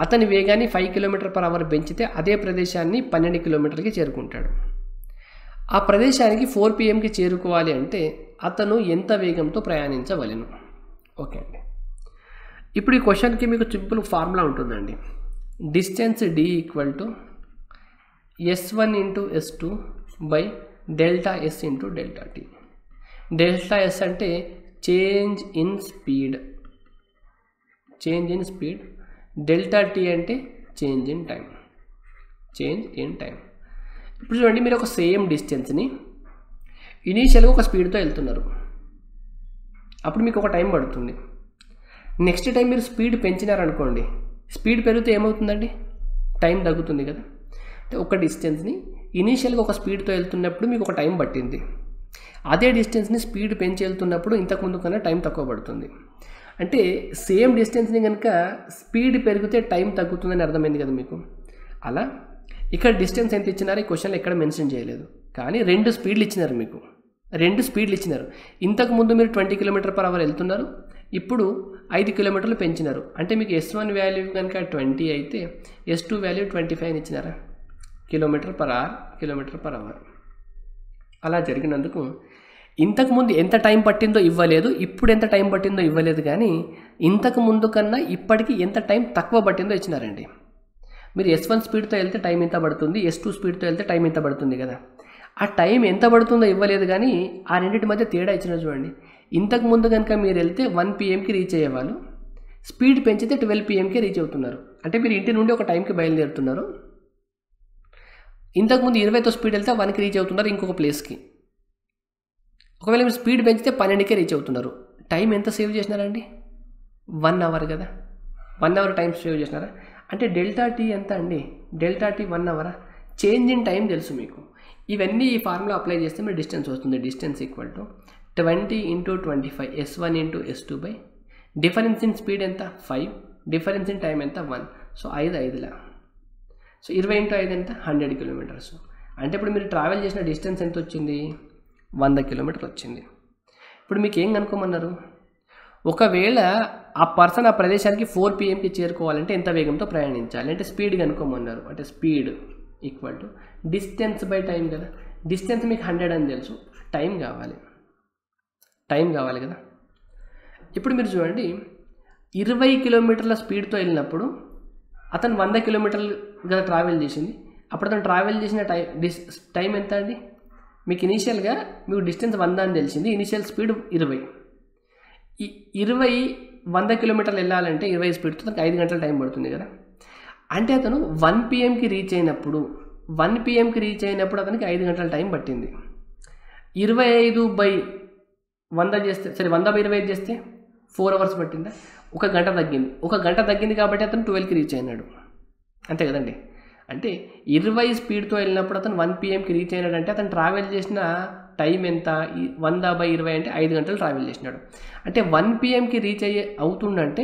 అతని వేగాన్ని 5 km/h పెంచితే అదే ప్రదేశాన్ని 12 కిలోమీటర్లకి చేరుకుంటాడు. ఆ ప్రదేశానికి 4 pmకి చేరుకోవాలి అంటే అతను ఎంత వేగంతో ప్రయాణించవలెను? ఓకే అండి. ఇప్పుడు ఈ క్వశ్చన్కి మీకు సింపుల్ ఫార్ములా ఉంటుందండి. Distance d = s1 × s2 /Δs × Δt. Δs అంటే చేంజ్ ఇన్ స్పీడ్, Δt అంటే చేంజ్ ఇన్ టైం. ఇప్పుడు చూడండి, మీరు ఒక సేమ్ డిస్టెన్స్ని ఇనీషియల్గా ఒక స్పీడ్తో వెళ్తున్నారు, అప్పుడు మీకు ఒక టైం పడుతుంది. నెక్స్ట్ టైం మీరు స్పీడ్ పెంచినారనుకోండి, స్పీడ్ పెరిగితే ఏమవుతుందండి? టైం తగ్గుతుంది కదా. అంటే ఒక డిస్టెన్స్ని ఇనీషియల్గా ఒక స్పీడ్తో వెళ్తున్నప్పుడు మీకు ఒక టైం పట్టింది, అదే డిస్టెన్స్ని స్పీడ్ పెంచి వెళ్తున్నప్పుడు ఇంతకుముందు కన్నా టైం తక్కువ పడుతుంది. అంటే సేమ్ డిస్టెన్స్ని కనుక స్పీడ్ పెరిగితే టైం తగ్గుతుందని అర్థమైంది కదా మీకు. అలా ఇక్కడ డిస్టెన్స్ ఎంత ఇచ్చినారు ఈ క్వశ్చన్లో ఎక్కడ మెన్షన్ చేయలేదు, కానీ 2 స్పీడ్లు ఇచ్చినారు మీకు. 2 స్పీడ్లు ఇచ్చినారు. ఇంతకుముందు మీరు 20 km/h వెళ్తున్నారు, ఇప్పుడు 5 కిలోమీటర్లు పెంచినారు. అంటే మీకు S1 వాల్యూ కనుక 20 అయితే S2 వాల్యూ 25 అని ఇచ్చినారా? km/h. అలా జరిగినందుకు ఇంతకుముందు ఎంత టైం పట్టిందో ఇవ్వలేదు, ఇప్పుడు ఎంత టైం పట్టిందో ఇవ్వలేదు, కానీ ఇంతకుముందు కన్నా ఇప్పటికి ఎంత టైం తక్కువ పట్టిందో ఇచ్చినారండి. మీరు S1 స్పీడ్తో వెళ్తే టైం ఎంత పడుతుంది, S2 స్పీడ్తో వెళ్తే టైం ఎంత పడుతుంది కదా. ఆ టైం ఎంత పడుతుందో ఇవ్వలేదు, కానీ ఆ రెండింటి మధ్య తేడా ఇచ్చిన చూడండి. ఇంతకుముందు కనుక మీరు వెళ్తే 1 pmకి రీచ్ అయ్యేవాళ్ళు, స్పీడ్ పెంచితే 12 pmకి రీచ్ అవుతున్నారు. అంటే మీరు ఇంటి నుండి ఒక టైంకి బయలుదేరుతున్నారు, ఇంతకుముందు 20తో స్పీడ్ వెళ్తే 1కి రీచ్ అవుతున్నారు ఇంకొక ప్లేస్కి. ఒకవేళ మీరు స్పీడ్ పెంచితే 12కే రీచ్ అవుతున్నారు. టైం ఎంత సేవ్ చేసినారండి? 1 అవర్ కదా. 1 అవర్ టైం సేవ్ చేసినారా? అంటే Δt ఎంత అండి? Δt 1 అవరా? చేంజ్ ఇన్ టైం తెలుసు మీకు. ఇవన్నీ ఈ ఫార్ములా అప్లై చేస్తే మీరు డిస్టెన్స్ వస్తుంది. Distance = 20 × 25 S1 × S2 difference in speed ఎంత? 5, డిఫరెన్స్ ఇన్ టైం ఎంత? 1. సో 5 సో 20 × 5 ఎంత? 100 కిలోమీటర్స్. అంటే ఇప్పుడు మీరు ట్రావెల్ చేసిన డిస్టెన్స్ ఎంత వచ్చింది? 100 కిలోమీటర్లు వచ్చింది. ఇప్పుడు మీకు ఏం కనుక్కోమన్నారు? ఒకవేళ ఆ పర్సన్ ఆ ప్రదేశానికి 4 pmకి చేరుకోవాలంటే ఎంత వేగంతో ప్రయాణించాలి అంటే స్పీడ్ కనుక్కోమన్నారు. అంటే స్పీడ్ = డిస్టెన్స్ బై టైం కదా. డిస్టెన్స్ మీకు 100 అని తెలుసు, టైం కావాలి కదా. ఇప్పుడు మీరు చూడండి, 20 కిలోమీటర్ల స్పీడ్తో వెళ్ళినప్పుడు అతను 100 కిలోమీటర్లుగా ట్రావెల్ చేసింది. అప్పుడు అతను ట్రావెల్ చేసిన టైం ఎంత అండి? మీకు ఇనీషియల్గా మీకు డిస్టెన్స్ 100 అని తెలిసింది, ఇనీషియల్ స్పీడ్ 20. ఈ 100 కిలోమీటర్లు వెళ్ళాలంటే 20 స్పీడ్తో అతనికి 5 గంటల టైం పడుతుంది కదా. అంటే అతను 1 pmకి రీచ్ అయినప్పుడు అతనికి 5 గంటల టైం పట్టింది. 25/100 చేస్తే, సరే 100/25 చేస్తే 4 అవర్స్ పట్టిందా? 1 గంట తగ్గింది కాబట్టి అతను 12కి రీచ్ అయినాడు, అంతే కదండి. అంటే 20 స్పీడ్తో వెళ్ళినప్పుడు అతను 1 pmకి రీచ్ అయినాడంటే అతను ట్రావెల్ చేసిన టైం ఎంత? 100/20 అంటే 5 గంటలు ట్రావెల్ చేసినాడు. అంటే 1 pmకి రీచ్ అవుతుండంటే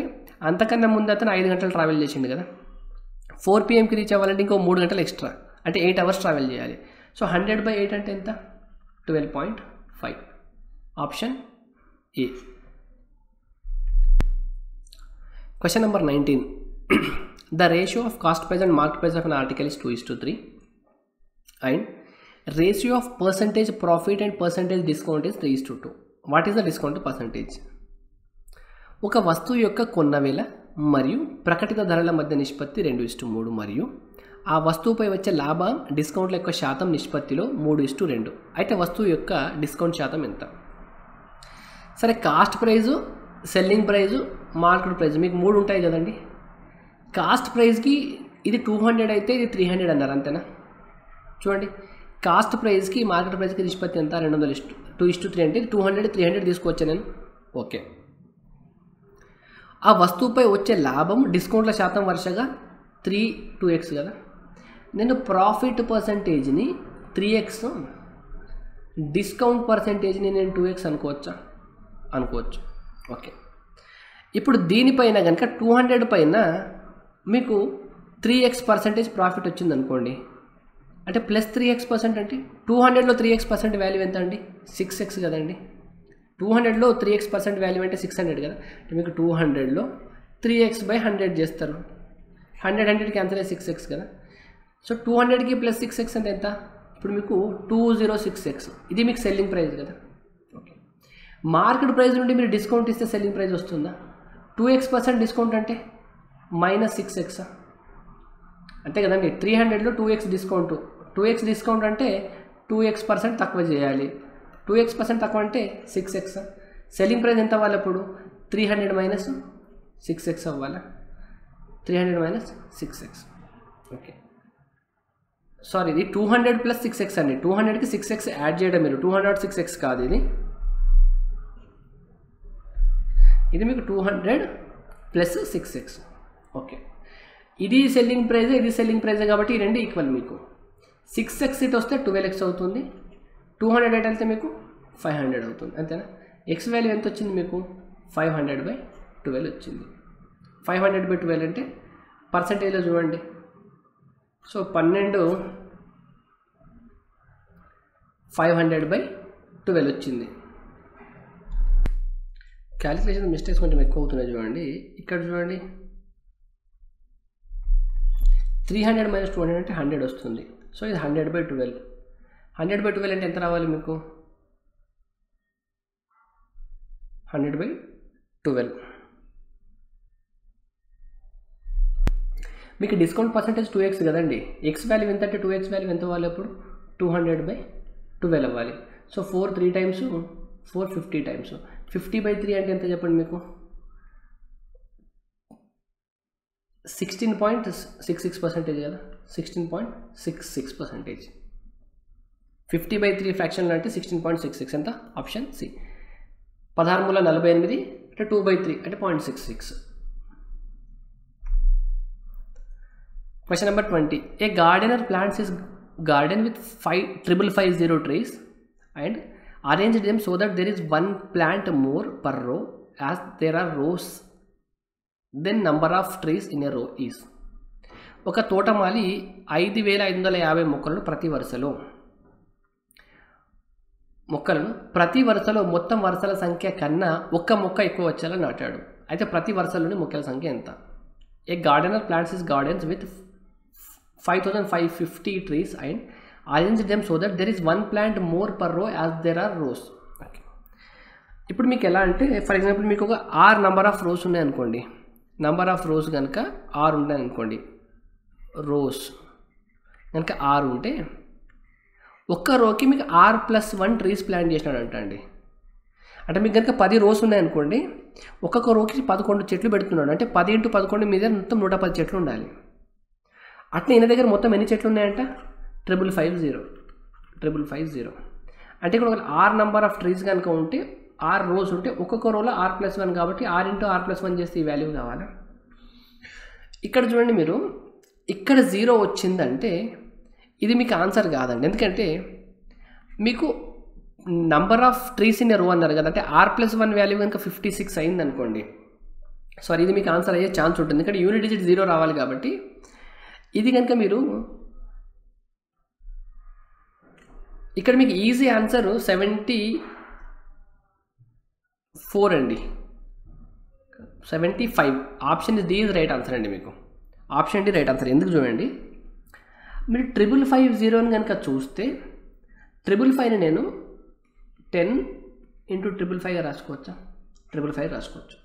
అంతకన్నా ముందు అతను 5 గంటలు ట్రావెల్ చేసిండు కదా. 4 pmకి రీచ్ అవ్వాలంటే ఇంకో 3 గంటలు ఎక్స్ట్రా, అంటే 8 అవర్స్ ట్రావెల్ చేయాలి. సో 100/8 అంటే ఎంత? 12.5. Option A. Question number 19. The ratio of cost price and market price of an article is 2:3 and ratio of percentage profit and percentage discount is 3:2. What is the discount percentage? ఒక వస్తువు యొక్క కొన్న వేల మరియు ప్రకటిత ధరల మధ్య నిష్పత్తి 2:3 మరియు ఆ వస్తువుపై వచ్చే లాభం డిస్కౌంట్ల యొక్క శాతం నిష్పత్తిలో 3:2. అయితే వస్తువు యొక్క డిస్కౌంట్ శాతం ఎంత? సరే, cost price, selling price, market price మీకు 3 ఉంటాయి కదండి. కాస్ట్ ప్రైస్కి ఇది 200 అయితే ఇది 300 అన్నారు, అంతేనా? చూడండి, కాస్ట్ ప్రైస్కి మార్కెట్ ప్రైస్కి నిష్పత్తి ఎంత? 2:3 అంటే 200 300 తీసుకొచ్చా నేను. ఓకే, ఆ వస్తువుపై వచ్చే లాభం డిస్కౌంట్ల శాతం వరుసగా 2x కదా. నేను ప్రాఫిట్ పర్సంటేజ్ని 3x, డిస్కౌంట్ పర్సంటేజ్ని నేను 2x అనుకోవచ్చు. ఓకే, ఇప్పుడు దీనిపైన కనుక 200 పైన మీకు 3x పర్సంటేజ్ ప్రాఫిట్ వచ్చింది అనుకోండి, అంటే ప్లస్ 3x% అంటే 200లో 3x% వాల్యూ ఎంత అండి? 6x కదండి. 200లో 3x% వాల్యూ అంటే 600 కదా, అంటే మీకు 200లో 3x/100 చేస్తారు. 100 క్యాన్సిల్ అయ్యి 6x కదా. సో 200కి ప్లస్ 6x అంటే ఎంత? ఇప్పుడు మీకు 206x. ఇది మీకు సెల్లింగ్ ప్రైస్ కదా. ఓకే, మార్కెట్ ప్రైస్ నుండి మీరు డిస్కౌంట్ ఇస్తే సెల్లింగ్ ప్రైస్ వస్తుందా? 2x% డిస్కౌంట్ అంటే -6x అంతే కదండి. 300లో 2x డిస్కౌంట్, 2x డిస్కౌంట్ అంటే 2x% తక్కువ చేయాలి. 2x% తక్కువ అంటే 6x. సెల్లింగ్ ప్రైస్ ఎంత అవ్వాలి అప్పుడు? 300 - 6x అవ్వాలా? 300 - 6x. ఓకే, సారీ, ఇది 200 + 6x అండి. 200కి 6x యాడ్ చేయడం మీరు, 206x కాదు ఇది. ఇది మీకు 200 + 6x. ఓకే, ఇది సెల్లింగ్ ప్రైజే, ఇది సెల్లింగ్ ప్రైజే కాబట్టి ఈ రెండు ఈక్వల్. మీకు 6x ఇటు వస్తే 12x అవుతుంది, 200 ఎట్ వెళ్తే మీకు 500 అవుతుంది, అంతేనా? x వాల్యూ ఎంత వచ్చింది మీకు? 500/12 వచ్చింది. 500/12 అంటే పర్సంటేజ్లో చూడండి. సో 12 500/12 వచ్చింది. క్యాలిక్యులేషన్ మిస్టేక్స్ కొంచెం ఎక్కువ అవుతున్నాయి చూడండి. ఇక్కడ చూడండి, 300 - 200 అంటే 100 వస్తుంది. సో ఇది 100/12. 100/12 అంటే ఎంత రావాలి మీకు? 100/12. మీకు డిస్కౌంట్ పర్సంటేజ్ 2x కదండి. ఎక్స్ వాల్యూ ఎంత అంటే 2x వాల్యూ ఎంత అవ్వాలి అప్పుడు? 200/12 అవ్వాలి. సో 4 3 టైమ్స్ 4 50 టైమ్స్ 50/3 అంటే ఎంత చెప్పండి మీకు? 16.66% కదా, 16.66%. 50/3 ఫ్రాక్షన్లో అంటే 16.66 ఎంత? Option C. 16/48 అంటే 2/3 అంటే 0.66. Question number 20. A gardener plants his garden with 550 trees and arranged them so that there is one plant more per row as there are rows. Then number of trees in a row is. ఒక తోటమాలి 5550 మొక్కలను ప్రతి వరుసలో మొత్తం వరుసల సంఖ్య కన్నా ఒక్క మొక్క ఎక్కువ వచ్చేలా నాటాడు. అయితే ప్రతి వరుసలోని మొక్కల సంఖ్య ఎంత? A gardener plants his gardens with 5550 trees and arrange them so that there is one plant more per row as there are rows. Okay. ఇప్పుడు మీకు ఎలా అంటే, ఫర్ ఎగ్జాంపుల్ మీకు ఒక R నెంబర్ ఆఫ్ రోస్ ఉన్నాయి అనుకోండి. నెంబర్ ఆఫ్ రోస్ కనుక R ఉన్నాయి అనుకోండి, రోస్ కనుక R ఉంటే ఒక్క రోకి మీకు R+1 ట్రీస్ ప్లాంట్ చేసినాడంట అండి. అంటే మీకు కనుక 10 రోస్ ఉన్నాయి అనుకోండి, ఒక్కొక్క రోకి 11 చెట్లు పెడుతున్నాడు. అంటే 10 × 11 మీద మొత్తం 110 చెట్లు ఉండాలి. అట్లా ఈయన దగ్గర మొత్తం ఎన్ని చెట్లు ఉన్నాయంట? 550. అంటే ఇక్కడ ఒక R నెంబర్ ఆఫ్ ట్రీస్ కనుక ఉంటే, R రోస్ ఉంటే ఒక్కొక్క రోలో R+1 కాబట్టి R × R+1 చేస్తే ఈ వాల్యూ కావాలా? ఇక్కడ చూడండి మీరు, ఇక్కడ 0 వచ్చిందంటే ఇది మీకు ఆన్సర్ కాదండి. ఎందుకంటే మీకు number of trees in row అన్నారు కదా, అంటే R+1 వాల్యూ కనుక 56 అయింది అనుకోండి, సారీ ఇది మీకు ఆన్సర్ అయ్యే ఛాన్స్ ఉంటుంది. ఎందుకంటే యూనిట్ డిజిట్ 0 రావాలి కాబట్టి. ఇది కనుక మీరు ఇక్కడ మీకు ఈజీ ఆన్సర్ 74 అండి, 75. Option D is right answer అండి. మీకు ఆప్షన్ డి రైట్ ఆన్సర్. ఎందుకు చూడండి, మీరు 5550 కనుక చూస్తే 555ని నేను 10 × 555గా రాసుకోవచ్చా? 555 రాసుకోవచ్చు.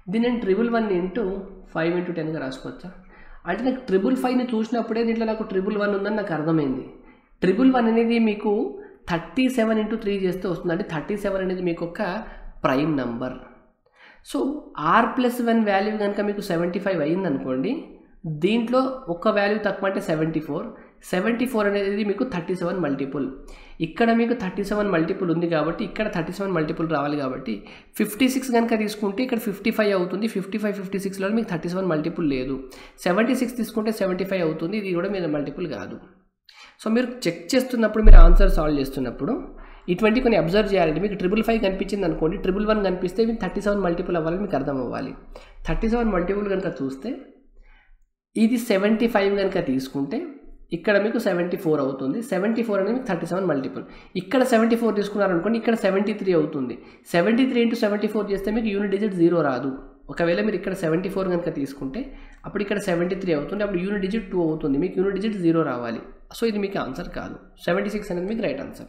ఇది నేను 111 × 5 × 10గా రాసుకోవచ్చా? అంటే నాకు 555ని చూసినప్పుడే దీంట్లో నాకు 111 ఉందని నాకు అర్థమైంది. 111 అనేది మీకు 37 × 3 చేస్తే వస్తుంది. అంటే 37 అనేది మీకు ఒక prime number. So R+1 value కనుక మీకు 75 అయింది అనుకోండి, దీంట్లో ఒక వాల్యూ తక్కువ అంటే 74 అనేది మీకు 37 మల్టిపుల్. ఇక్కడ మీకు 37 మల్టిపుల్ ఉంది కాబట్టి ఇక్కడ 37 మల్టిపుల్ రావాలి కాబట్టి 56 కనుక తీసుకుంటే ఇక్కడ 55 అవుతుంది. 56లో మీకు 37 మల్టిపుల్ లేదు. 76 తీసుకుంటే 75 అవుతుంది. ఇది కూడా మీరు మల్టిపుల్ కాదు. సో మీరు చెక్ చేస్తున్నప్పుడు, మీరు ఆన్సర్ సాల్వ్ చేస్తున్నప్పుడు ఇటువంటి కొన్ని అబ్జర్వ్ చేయాలండి. మీకు 555 కనిపించింది అనుకోండి, 111 కనిపిస్తే మీకు 37 మల్టిపుల్ అవ్వాలని మీకు అర్థం అవ్వాలి. 37 మల్టిపుల్ కనుక చూస్తే ఇది 75 కనుక తీసుకుంటే ఇక్కడ మీకు 74 అవుతుంది. 74 అనేది మీకు 37 మల్టిపుల్. ఇక్కడ 74 తీసుకున్నారనుకోండి, ఇక్కడ 73 అవుతుంది. 73 ఇంటూ 74 చేస్తే మీకు యూనిట్ డిజిట్ 0 రాదు. ఒకవేళ మీరు ఇక్కడ 74 కనుక తీసుకుంటే అప్పుడు ఇక్కడ 73 అవుతుంది. అప్పుడు యూనిట్ డిజిట్ 2 అవుతుంది. మీకు యూనిట్ డిజిట్ 0 రావాలి. సో ఇది మీకు ఆన్సర్ కాదు. 76 అనేది మీకు రైట్ ఆన్సర్.